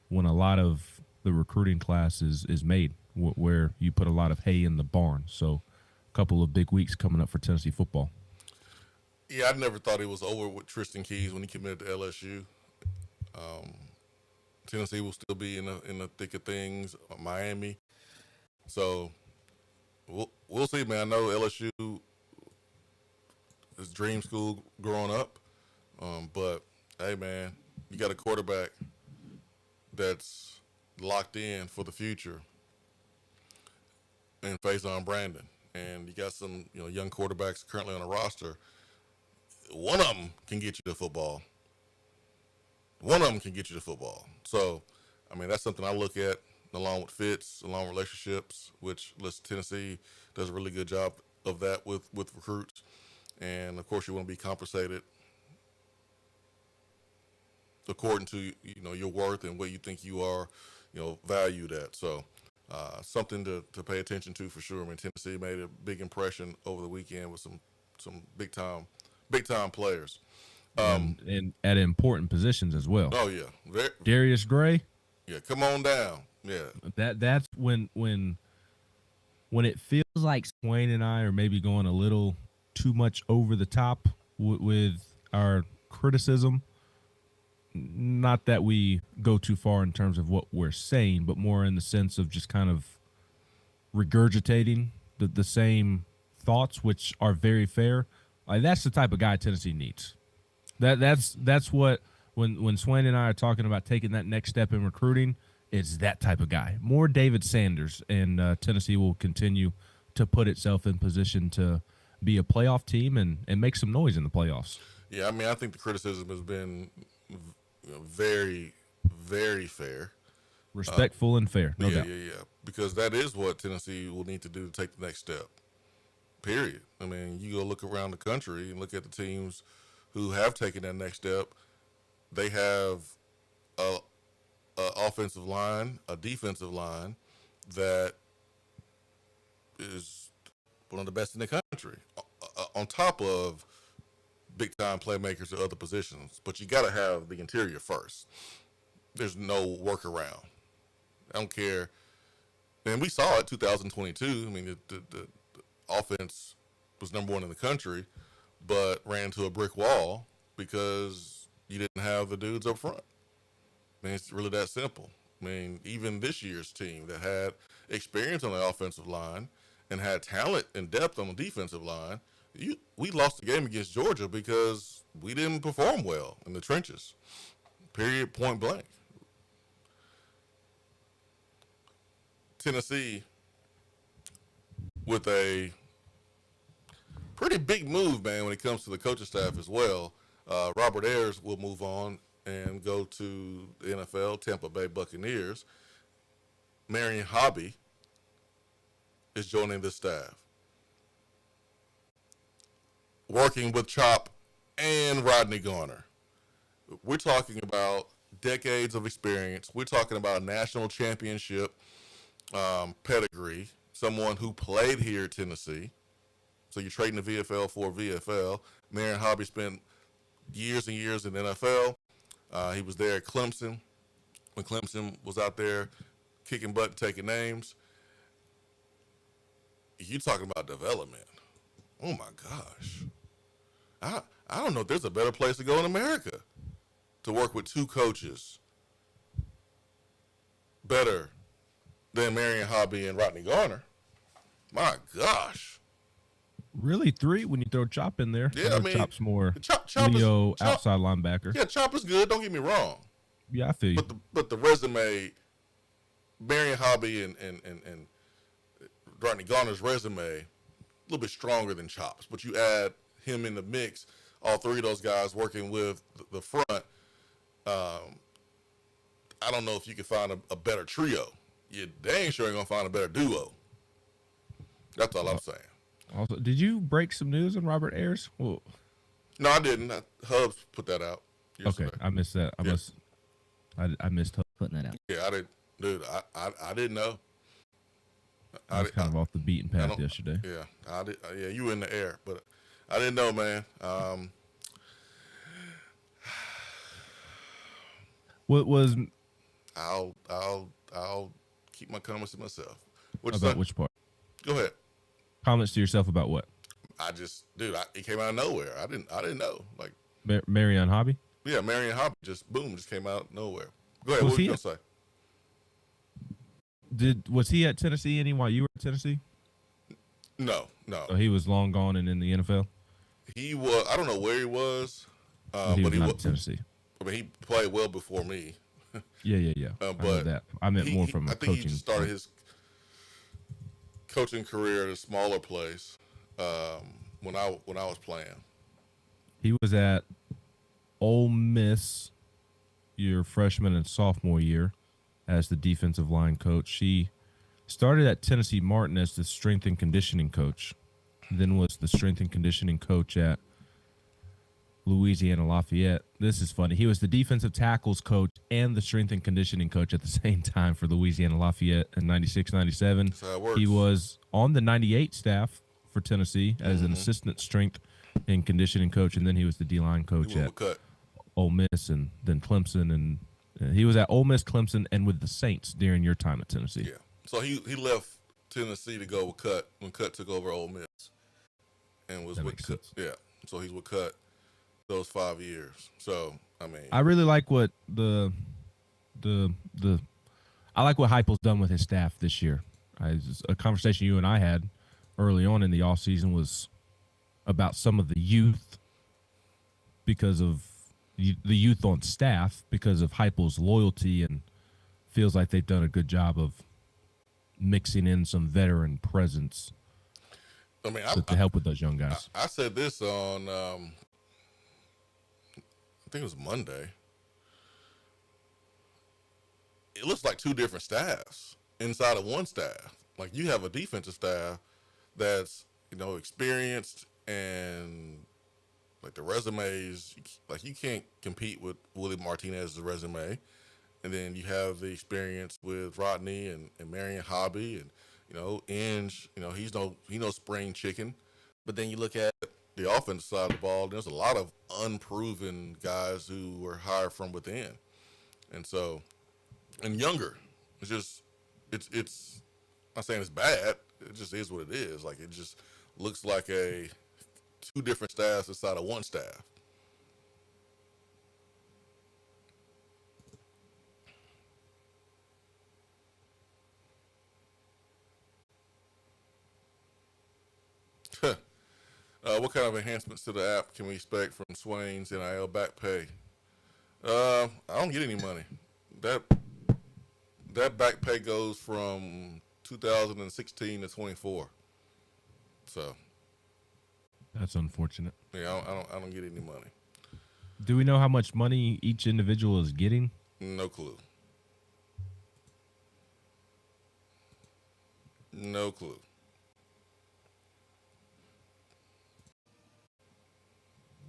Speaker 5: when a lot of the recruiting class is made, where you put a lot of hay in the barn. So a couple of big weeks coming up for Tennessee football.
Speaker 4: Yeah, I never thought it was over with Tristan Keys when he committed to LSU. Tennessee will still be in the thick of things. Miami, so we'll see, man. I know LSU is dream school growing up, but hey, man, you got a quarterback that's locked in for the future, and Faison Brandon, and you got some young quarterbacks currently on the roster. One of them can get you to football. So, I mean, that's something I look at along with fits, along with relationships, which Tennessee does a really good job of that with recruits. And, of course, you want to be compensated according to, your worth and what you think you are, valued at. So, something to pay attention to for sure. I mean, Tennessee made a big impression over the weekend with some big-time players.
Speaker 5: And at important positions as well.
Speaker 4: Oh, yeah.
Speaker 5: Darius Gray.
Speaker 4: Yeah, come on down. Yeah.
Speaker 5: That's when it feels like Swain and I are maybe going a little too much over the top with our criticism. Not that we go too far in terms of what we're saying, but more in the sense of just kind of regurgitating the same thoughts, which are very fair. Like, that's the type of guy Tennessee needs. That's what when Swain and I are talking about taking that next step in recruiting, it's that type of guy. More David Sanders, and Tennessee will continue to put itself in position to be a playoff team and make some noise in the playoffs.
Speaker 4: Yeah, I mean, I think the criticism has been very, very fair.
Speaker 5: Respectful and fair, no doubt.
Speaker 4: Yeah. Because that is what Tennessee will need to do to take the next step, period. I mean, you go look around the country and look at the teams who have taken that next step. They have a offensive line, a defensive line that is one of the best in the country, on top of big-time playmakers at other positions. But you got to have the interior first. There's no workaround. I don't care. And we saw it 2022. I mean, the offense was number one in the country, but ran to a brick wall because you didn't have the dudes up front. I mean, it's really that simple. I mean, even this year's team that had experience on the offensive line and had talent and depth on the defensive line, we lost the game against Georgia because we didn't perform well in the trenches. Period, point blank. Tennessee with a pretty big move, man, when it comes to the coaching staff as well. Robert Ayers will move on and go to the NFL, Tampa Bay Buccaneers. Marion Hobby is joining the staff, working with Chop and Rodney Garner. We're talking about decades of experience. We're talking about a national championship pedigree, someone who played here at Tennessee, So you're trading the VFL for VFL. Marion Hobby spent years and years in the NFL. He was there at Clemson when Clemson was out there kicking butt and taking names. You talking about development. Oh, my gosh. I don't know if there's a better place to go in America to work with two coaches better than Marion Hobby and Rodney Garner. My gosh.
Speaker 5: Really, 3 when you throw Chop in there.
Speaker 4: Yeah, I mean,
Speaker 5: Chop's more
Speaker 4: Chop
Speaker 5: Leo
Speaker 4: Chop,
Speaker 5: outside linebacker.
Speaker 4: Yeah, Chop is good. Don't get me wrong.
Speaker 5: Yeah, I feel you.
Speaker 4: But the resume, Marion Hobby and Rodney Garner's resume, a little bit stronger than Chop's. But you add him in the mix, all 3 of those guys working with the front. I don't know if you can find a better trio. You dang sure ain't gonna find a better duo. That's all I'm saying.
Speaker 5: Also, did you break some news on Robert Ayers? Well,
Speaker 4: No, I didn't. Hubs put that out yesterday.
Speaker 5: okay, I missed that. I missed putting that out.
Speaker 4: Yeah, I didn't, dude. I didn't know.
Speaker 5: I was kind of off the beaten path yesterday.
Speaker 4: Yeah, I did. Yeah, you were in the air, but I didn't know, man.
Speaker 5: What was
Speaker 4: I'll keep my comments to myself.
Speaker 5: about which part?
Speaker 4: Go ahead.
Speaker 5: Comments to yourself about what?
Speaker 4: It came out of nowhere. I didn't know. Like
Speaker 5: Marion Hobby?
Speaker 4: Yeah, Marion Hobby just came out of nowhere. Go ahead.
Speaker 5: Was
Speaker 4: What were
Speaker 5: he
Speaker 4: you gonna say?
Speaker 5: Was he at Tennessee while you were at Tennessee?
Speaker 4: No.
Speaker 5: So he was long gone and in the NFL?
Speaker 4: He was. I don't know where he was,
Speaker 5: But he was not at Tennessee.
Speaker 4: I mean, he played well before me.
Speaker 5: Yeah. I
Speaker 4: But
Speaker 5: know that. I meant more from a
Speaker 4: I think
Speaker 5: coaching.
Speaker 4: he just started his coaching career at a smaller place when I was playing.
Speaker 5: He was at Ole Miss your freshman and sophomore year as the defensive line coach. He started at Tennessee Martin as the strength and conditioning coach, then was the strength and conditioning coach at Louisiana Lafayette. This is funny. He was the defensive tackles coach and the strength and conditioning coach at the same time for Louisiana Lafayette in 96, 97.
Speaker 4: That's how it works.
Speaker 5: He was on the 98 staff for Tennessee as an assistant strength and conditioning coach, and then he was the D-line coach at Ole Miss and then Clemson. And he was at Ole Miss, Clemson, and with the Saints during your time at Tennessee.
Speaker 4: Yeah. So he left Tennessee to go with Cut when Cut took over Ole Miss and was with Cut. Yeah. So he's with Cut those 5 years. So I mean,
Speaker 5: I really like what I like what Heupel's done with his staff this year. A conversation you and I had early on in the offseason was about some of the youth because of the youth on staff because of Heupel's loyalty, and feels like they've done a good job of mixing in some veteran presence.
Speaker 4: I mean,
Speaker 5: to help with those young guys.
Speaker 4: I said this on, I think it was Monday. It looks like 2 different staffs inside of one staff. Like you have a defensive staff that's, experienced and like the resumes, like you can't compete with Willie Martinez's resume. And then you have the experience with Rodney and Marion Hobby and, Inge, he's no spring chicken. But then you look at the offensive side of the ball, there's a lot of unproven guys who were hired from within. And so, and younger. It's just, it's not saying it's bad. It just is what it is. Like, it just looks like 2 different staffs inside of one staff. What kind of enhancements to the app can we expect from Swain's NIL back pay? I don't get any money. That back pay goes from 2016 to 24. So
Speaker 5: that's unfortunate.
Speaker 4: Yeah, I don't get any money.
Speaker 5: Do we know how much money each individual is getting?
Speaker 4: No clue. No clue.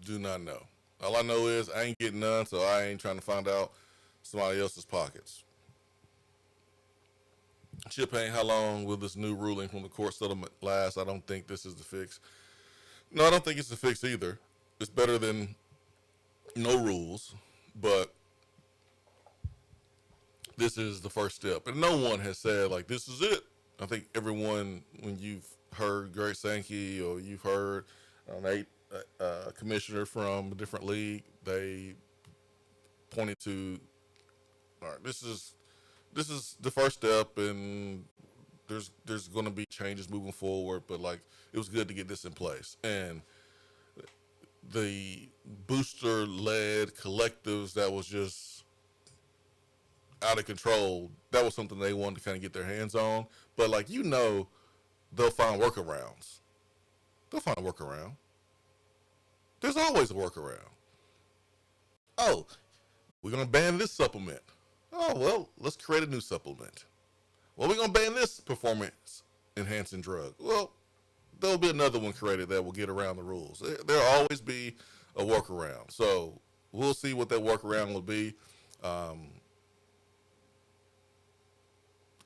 Speaker 4: Do not know. All I know is I ain't getting none, so I ain't trying to find out somebody else's pockets. Chip, how long will this new ruling from the court settlement last? I don't think this is the fix. No, I don't think it's a fix either. It's better than no rules, but this is the first step. And no one has said, like, this is it. I think everyone, when you've heard Greg Sankey or you've heard a commissioner from a different league, they pointed to, all right, this is the first step, and there's going to be changes moving forward, but like it was good to get this in place. And the booster-led collectives that was just out of control, that was something they wanted to kind of get their hands on. But like, they'll find workarounds. They'll find a workaround. There's always a workaround. Oh, we're going to ban this supplement. Oh, well, let's create a new supplement. Well, we're going to ban this performance-enhancing drug. Well, there'll be another one created that will get around the rules. There'll always be a workaround. So we'll see what that workaround will be.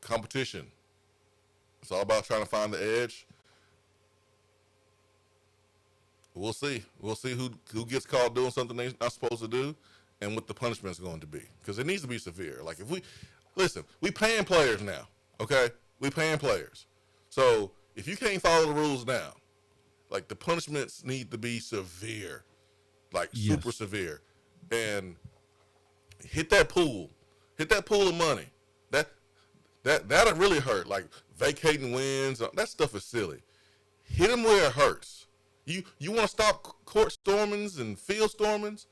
Speaker 4: Competition. It's all about trying to find the edge. We'll see. We'll see who gets caught doing something they're not supposed to do and what the punishment is going to be. Because it needs to be severe. Like, we paying players now, okay? We paying players. So if you can't follow the rules now, like, the punishments need to be severe, like super severe. And hit that pool of money. That'll really hurt. Like, vacating wins, that stuff is silly. Hit them where it hurts. You want to stop court stormings and field stormings?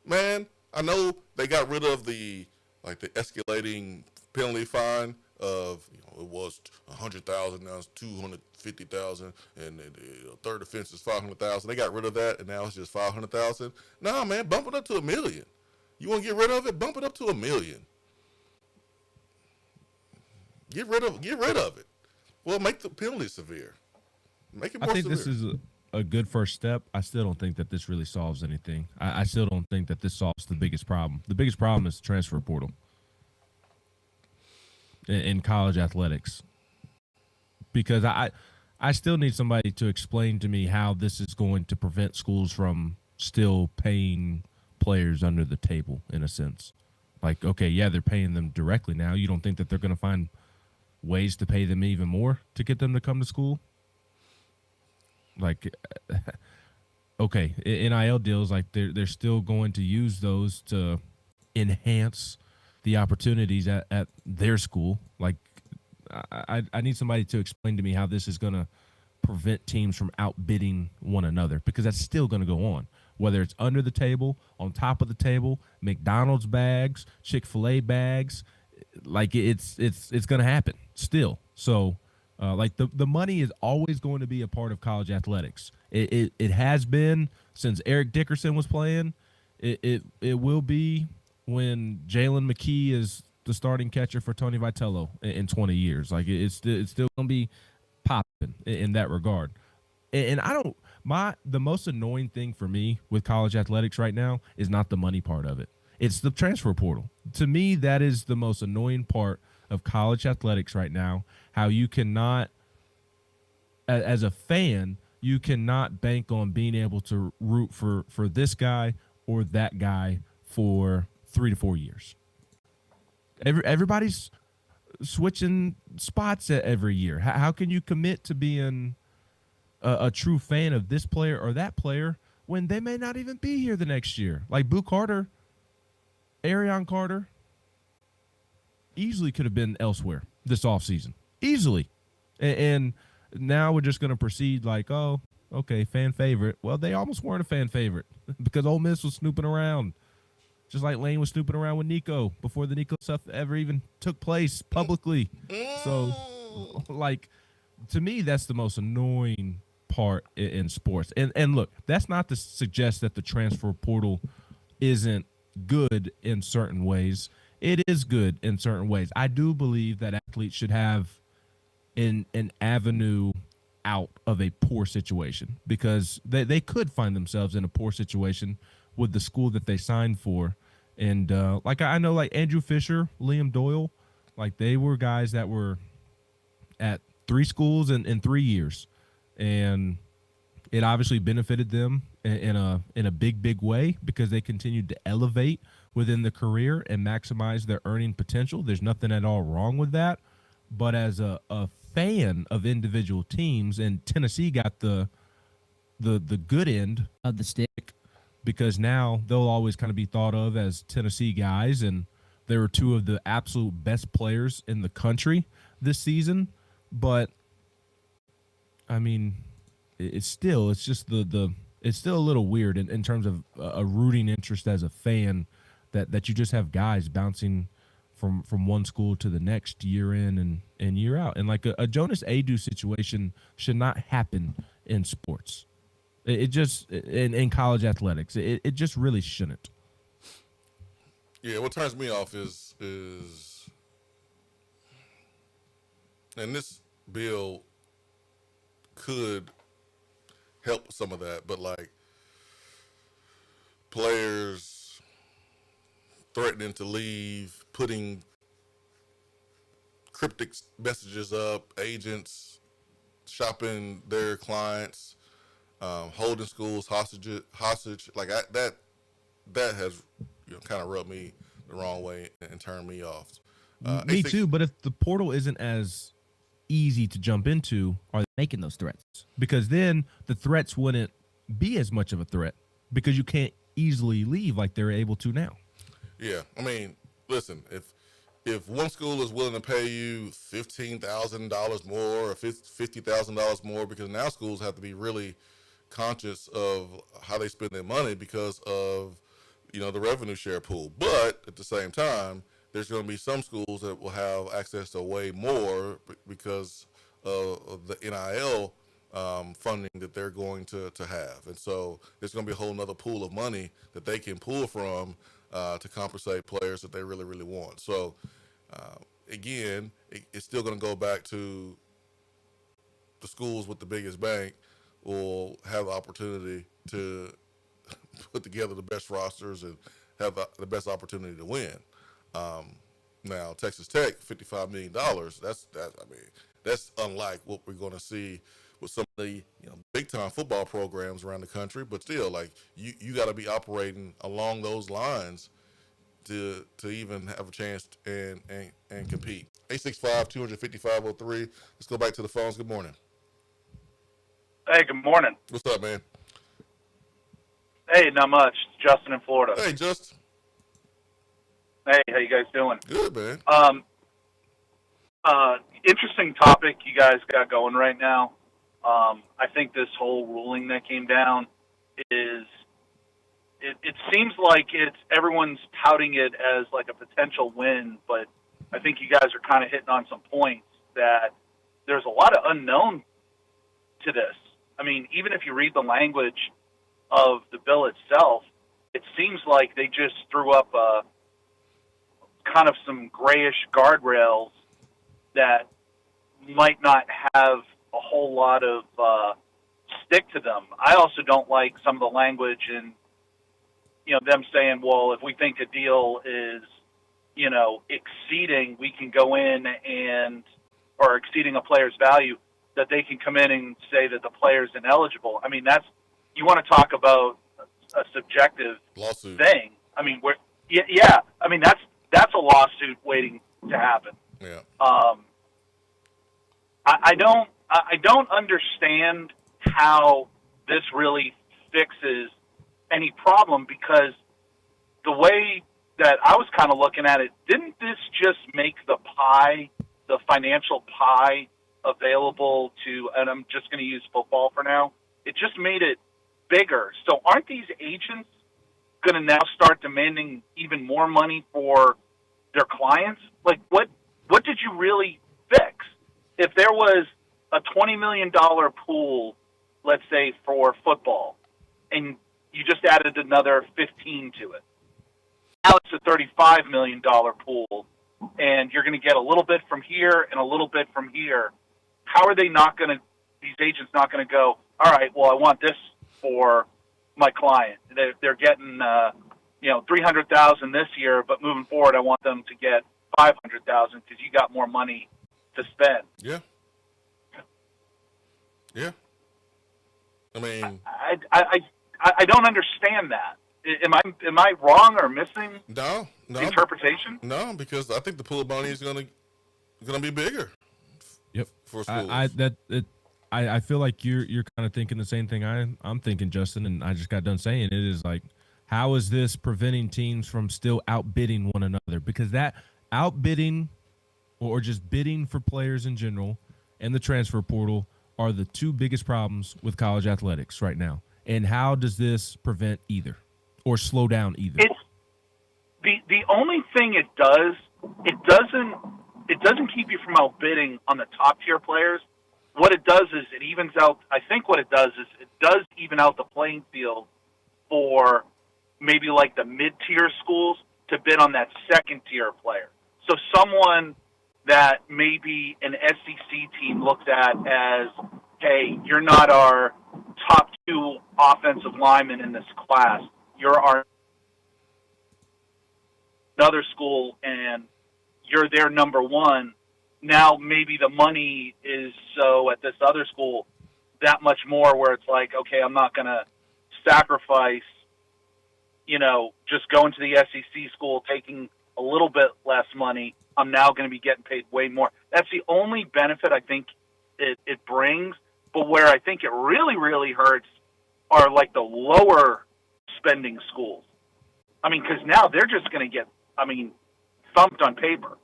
Speaker 4: Man, I know they got rid of the escalating penalty fine of, it was 100,000, now it's 250,000, and the third offense is 500,000. They got rid of that, and now it's just 500,000. Nah, man, bump it up to $1 million. You want to get rid of it? Bump it up to $1 million. Get rid of it. Well, make the penalty severe. Make it more severe.
Speaker 5: I think this is a good first step. I still don't think that this really solves anything. I still don't think that this solves the biggest problem. The biggest problem is the transfer portal in college athletics. Because I still need somebody to explain to me how this is going to prevent schools from still paying players under the table, in a sense. Like, okay, yeah, they're paying them directly now. You don't think that they're going to find ways to pay them even more to get them to come to school? Like, okay, NIL deals, like they're still going to use those to enhance the opportunities at their school. Like, I need somebody to explain to me how this is going to prevent teams from outbidding one another, because that's still going to go on. Whether it's under the table, on top of the table, McDonald's bags, Chick-fil-A bags, like it's going to happen still. So, like the money is always going to be a part of college athletics. It has been since Eric Dickerson was playing. It will be when Jalen McKee is the starting catcher for Tony Vitello in 20 years. Like it's still going to be popping in that regard. And the most annoying thing for me with college athletics right now is not the money part of it. It's the transfer portal. To me, that is the most annoying part of college athletics right now. How you cannot, as a fan, you cannot bank on being able to root for this guy or that guy for 3 to 4 years. Everybody's switching spots every year. How can you commit to being a true fan of this player or that player when they may not even be here the next year? Like Boo Carter, Arion Carter, easily could have been elsewhere this offseason. Easily. And now we're just going to proceed like, oh, okay, fan favorite. Well, they almost weren't a fan favorite because Ole Miss was snooping around. Just like Lane was snooping around with Nico before the Nico stuff ever even took place publicly. So, like, to me, that's the most annoying part in sports. And look, that's not to suggest that the transfer portal isn't good in certain ways. It is good in certain ways. I do believe that athletes should have an avenue out of a poor situation, because they could find themselves in a poor situation with the school that they signed for. And like I know, like Andrew Fisher, Liam Doyle, like they were guys that were at 3 schools in 3 years. And it obviously benefited them in a big way because they continued to elevate within the career and maximize their earning potential. There's nothing at all wrong with that. But as a fan of individual teams, and Tennessee got the good end
Speaker 10: of the stick,
Speaker 5: because now they'll always kind of be thought of as Tennessee guys, and they were two of the absolute best players in the country this season. But I mean, it's still it's still a little weird in terms of a rooting interest as a fan that you just have guys bouncing from one school to the next year in and year out. And like a Jonas Adu situation should not happen in sports. It just in college athletics. It just really shouldn't.
Speaker 4: Yeah, what turns me off is and this bill could help some of that, but like players threatening to leave, putting cryptic messages up, agents shopping their clients, holding schools hostage. Like that has kind of rubbed me the wrong way and turned me off.
Speaker 5: Me too. But if the portal isn't as easy to jump into, are they
Speaker 10: making those threats?
Speaker 5: Because then the threats wouldn't be as much of a threat because you can't easily leave like they're able to now.
Speaker 4: Yeah, I mean, listen, if one school is willing to pay you $15,000 more or $50,000 more, because now schools have to be really conscious of how they spend their money because of the revenue share pool. But at the same time, there's going to be some schools that will have access to way more because of the NIL funding that they're going to have. And so there's going to be a whole nother pool of money that they can pull from to compensate players that they really, really want. So, again, it's still going to go back to the schools with the biggest bank will have the opportunity to put together the best rosters and have the best opportunity to win. Now, Texas Tech, $55 million, that's unlike what we're going to see with some of the big-time football programs around the country. But still, like, you got to be operating along those lines to even have a chance and compete. 865-250-503. Let's go back to the phones. Good morning.
Speaker 11: Hey, good morning.
Speaker 4: What's up, man?
Speaker 11: Hey, not much. Justin in Florida.
Speaker 4: Hey, Justin.
Speaker 11: Hey, how you guys doing?
Speaker 4: Good, man.
Speaker 11: Interesting topic you guys got going right now. I think this whole ruling that came down is, it seems like everyone's touting it as like a potential win, but I think you guys are kind of hitting on some points that there's a lot of unknown to this. I mean, even if you read the language of the bill itself, it seems like they just threw up kind of some grayish guardrails that might not have a whole lot of stick to them. I also don't like some of the language and them saying, well, if we think a deal is exceeding, we can go in or exceeding a player's value, that they can come in and say that the player's ineligible. I mean, you want to talk about a subjective
Speaker 4: lawsuit
Speaker 11: thing. I mean, I mean, that's a lawsuit waiting to happen.
Speaker 4: Yeah.
Speaker 11: I don't understand how this really fixes any problem, because the way that I was kind of looking at it, didn't this just make the financial pie available to, and I'm just going to use football for now, it just made it bigger. So aren't these agents going to now start demanding even more money for their clients? Like, what did you really fix? If there was a $20 million pool, let's say, for football, and you just added another 15 to it, now it's a $35 million pool, and you're going to get a little bit from here and a little bit from here. How are they not going to, these agents not going to go, all right, well, I want this for my client. They're getting, $300,000 this year, but moving forward, I want them to get $500,000 because you got more money to spend.
Speaker 4: Yeah. Yeah. I mean,
Speaker 11: I don't understand that. Am I wrong or missing
Speaker 4: no,
Speaker 11: interpretation?
Speaker 4: No, because I think the pool of money is gonna be bigger.
Speaker 5: Yep.
Speaker 4: For schools.
Speaker 5: I feel like you're kind of thinking the same thing I'm thinking, Justin, and I just got done saying it is like, how is this preventing teams from still outbidding one another? Because that outbidding or just bidding for players in general and the transfer portal are the two biggest problems with college athletics right now. And how does this prevent either or slow down either?
Speaker 11: It's the only thing it doesn't keep you from outbidding on the top tier players. What it does is it evens out. I think what it does is it does even out the playing field for maybe like the mid-tier schools to bid on that second-tier player. So someone that maybe an SEC team looked at as, hey, you're not our top 2 offensive linemen in this class. You're our another school, and you're their number 1. Now maybe the money is so at this other school that much more where it's like, okay, I'm not going to sacrifice, just going to the SEC school, taking a little bit less money. I'm now going to be getting paid way more. That's the only benefit I think it brings. But where I think it really, really hurts are like the lower spending schools. I mean, because now they're just going to get, thumped on paper.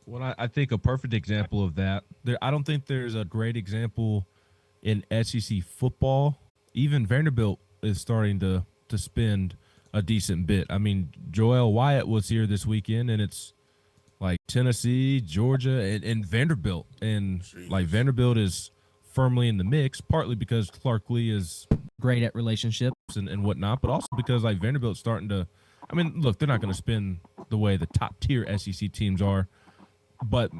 Speaker 5: Well, I think a perfect example of that, I don't think there's a great example in SEC football. Even Vanderbilt is starting to spend a decent bit. I mean, Joel Wyatt was here this weekend, and it's like Tennessee, Georgia, and Vanderbilt. And like Vanderbilt is firmly in the mix, partly because Clark Lee is
Speaker 10: great at relationships
Speaker 5: and whatnot, but also because like Vanderbilt's starting to, look, they're not going to spend the way the top tier SEC teams are. But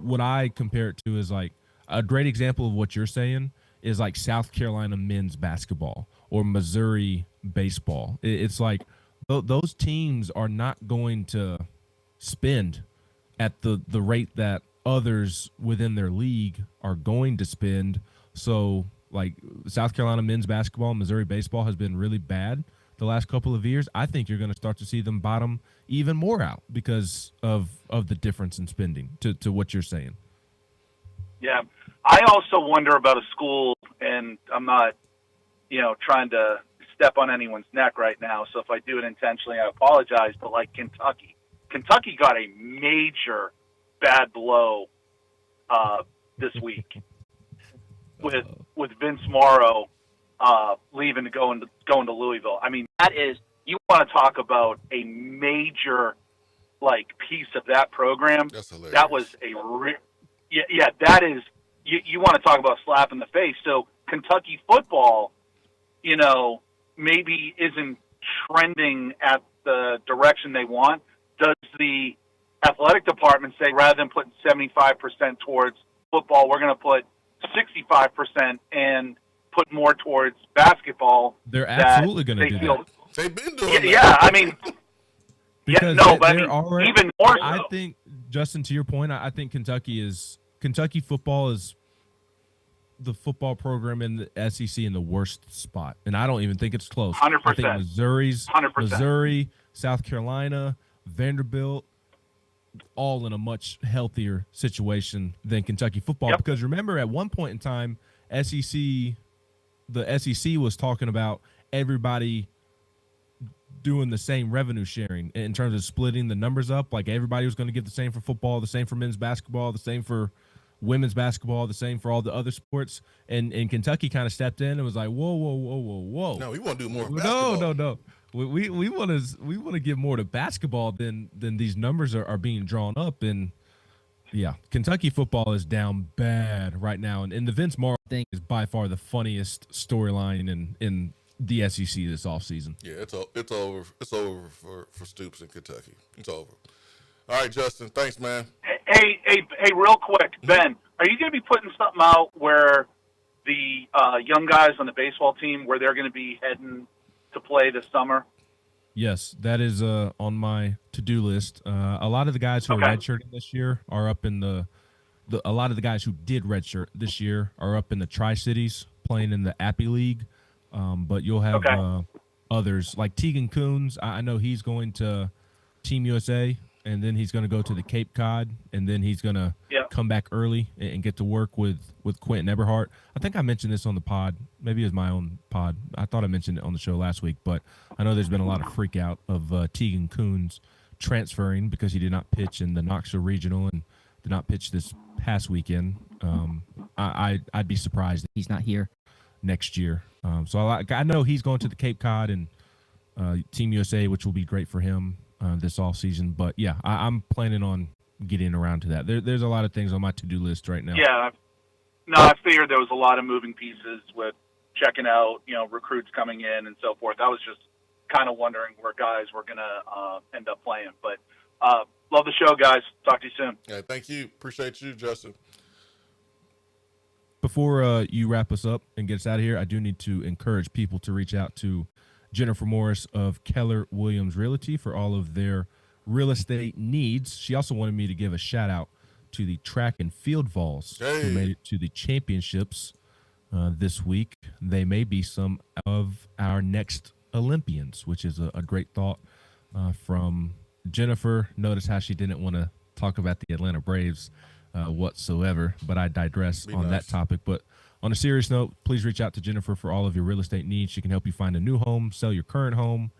Speaker 5: what I compare it to is like a great example of what you're saying is like South Carolina men's basketball or Missouri baseball. It's like those teams are not going to spend at the rate that others within their league are going to spend. So like South Carolina men's basketball, Missouri baseball has been really bad the last couple of years. I think you're going to start to see them bottom even more out because of the difference in spending to what you're saying.
Speaker 11: Yeah. I also wonder about a school, and I'm not, trying to step on anyone's neck right now. So if I do it intentionally, I apologize. But like Kentucky got a major bad blow this week with Vince Morrow leaving to go into Louisville. I mean, that is, you want to talk about a major piece of that program.
Speaker 4: That's hilarious.
Speaker 11: That was that is, you want to talk about slap in the face. So Kentucky football, maybe isn't trending at the direction they want. Does the athletic department say, rather than putting 75% towards football, we're going to put 65% and put more towards basketball?
Speaker 5: They're absolutely going to do that.
Speaker 4: They've been doing that.
Speaker 11: Yeah,
Speaker 5: because
Speaker 11: even more so.
Speaker 5: I think, Justin, to your point, I think Kentucky football is the football program in the SEC in the worst spot, and I don't even think it's close.
Speaker 11: 100%.
Speaker 5: I think
Speaker 11: 100%.
Speaker 5: Missouri, South Carolina, Vanderbilt, all in a much healthier situation than Kentucky football.
Speaker 11: Yep.
Speaker 5: Because remember, at one point in time, the SEC was talking about everybody doing the same revenue sharing in terms of splitting the numbers up. Like everybody was going to get the same for football, the same for men's basketball, the same for women's basketball, the same for all the other sports. And Kentucky kind of stepped in and was like, whoa.
Speaker 4: No, we want to do more basketball.
Speaker 5: No. We want to give more to basketball than these numbers are being drawn up. And yeah, Kentucky football is down bad right now. And the Vince Morrow thing is by far the funniest storyline in the SEC this offseason.
Speaker 4: Yeah, it's over. It's over for Stoops in Kentucky. It's over. All right, Justin. Thanks, man.
Speaker 11: Hey, real quick, Ben, are you going to be putting something out where the young guys on the baseball team, where they're going to be heading to play this summer?
Speaker 5: Yes, that is on my to-do list. A lot of the guys who are redshirting this year are up in a lot of the guys who did redshirt this year are up in the Tri-Cities playing in the Appy League, but you'll have others like Tegan Coons. I know he's going to Team USA, and then he's going to go to the Cape Cod, and then he's going to come back early and get to work with Quentin Eberhardt. I think I mentioned this on the pod. Maybe it was my own pod. I thought I mentioned it on the show last week, but I know there's been a lot of freak out of Tegan Coons transferring because he did not pitch in the Knoxville Regional and did not pitch this past weekend. I'd be surprised if
Speaker 10: he's not here
Speaker 5: next year. So I know he's going to the Cape Cod and Team USA, which will be great for him this off season. But yeah, I'm planning on getting around to that. There's a lot of things on my to-do list right now.
Speaker 11: Yeah, I figured there was a lot of moving pieces with checking out, recruits coming in and so forth. I was just kind of wondering where guys were going to end up playing. But love the show, guys. Talk to you soon.
Speaker 4: Yeah, thank you. Appreciate you, Justin.
Speaker 5: Before you wrap us up and get us out of here, I do need to encourage people to reach out to Jennifer Morris of Keller Williams Realty for all of their real estate needs. She also wanted me to give a shout out to the track and field Vols who made it to the championships this week. They may be some of our next Olympians, which is a great thought from Jennifer. Notice how she didn't want to talk about the Atlanta Braves whatsoever, but I digress on that topic. But on a serious note, please reach out to Jennifer for all of your real estate needs. She can help you find a new home, sell your current home.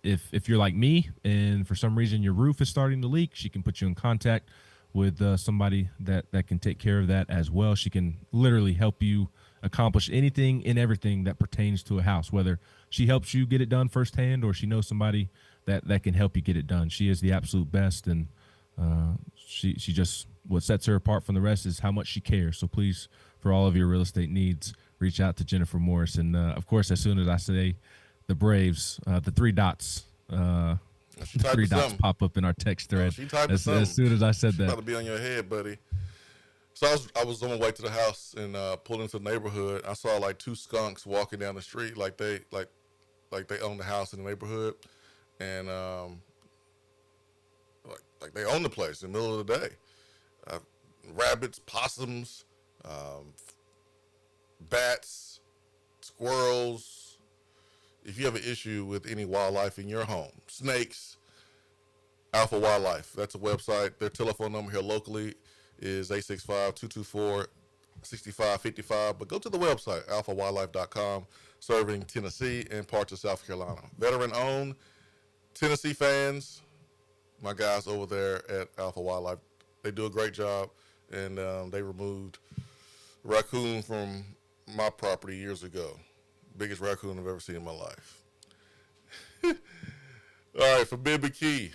Speaker 5: If you're like me and for some reason your roof is starting to leak, she can put you in contact with somebody that can take care of that as well. She can literally help you accomplish anything and everything that pertains to a house, whether she helps you get it done firsthand or she knows somebody that can help you get it done. She is the absolute best, and she just, what sets her apart from the rest is how much she cares. So please, for all of your real estate needs, reach out to Jennifer Morris. And of course, as soon as I say the Braves, the three dots pop up in our text thread. As soon as I said that,
Speaker 4: about to be on your head, buddy. So I was on my way to the house and pulled into the neighborhood. I saw like two skunks walking down the street, like they own the house in the neighborhood, and like they own the place in the middle of the day. Rabbits, possums, bats, squirrels. If you have an issue with any wildlife in your home, snakes, Alpha Wildlife, that's a website. Their telephone number here locally is 865-224-6555. But go to the website, alphawildlife.com, serving Tennessee and parts of South Carolina. Veteran-owned, Tennessee fans, my guys over there at Alpha Wildlife, they do a great job, and they removed a raccoon from my property years ago. Biggest raccoon I've ever seen in my life. All right, for Ben McKee,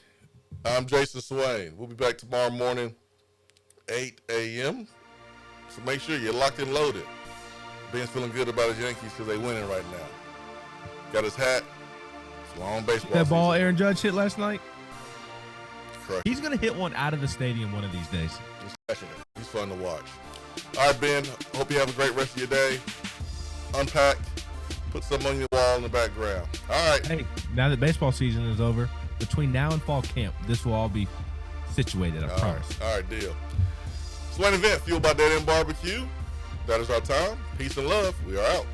Speaker 4: I'm Jason Swain. We'll be back tomorrow morning, 8 a.m. So make sure you're locked and loaded. Ben's feeling good about his Yankees because they're winning right now. Got his hat. It's long baseball
Speaker 5: that ball
Speaker 4: season.
Speaker 5: Aaron Judge hit last night?
Speaker 4: Correct.
Speaker 5: He's going to hit one out of the stadium one of these days.
Speaker 4: He's passionate. He's fun to watch. All right, Ben, hope you have a great rest of your day. Unpack. Put some on your wall in the background. All right.
Speaker 5: Hey, now that baseball season is over, between now and fall camp, this will all be situated, I promise.
Speaker 4: All right, deal. Swain Event, fueled by Dead End Barbecue. That is our time. Peace and love. We are out.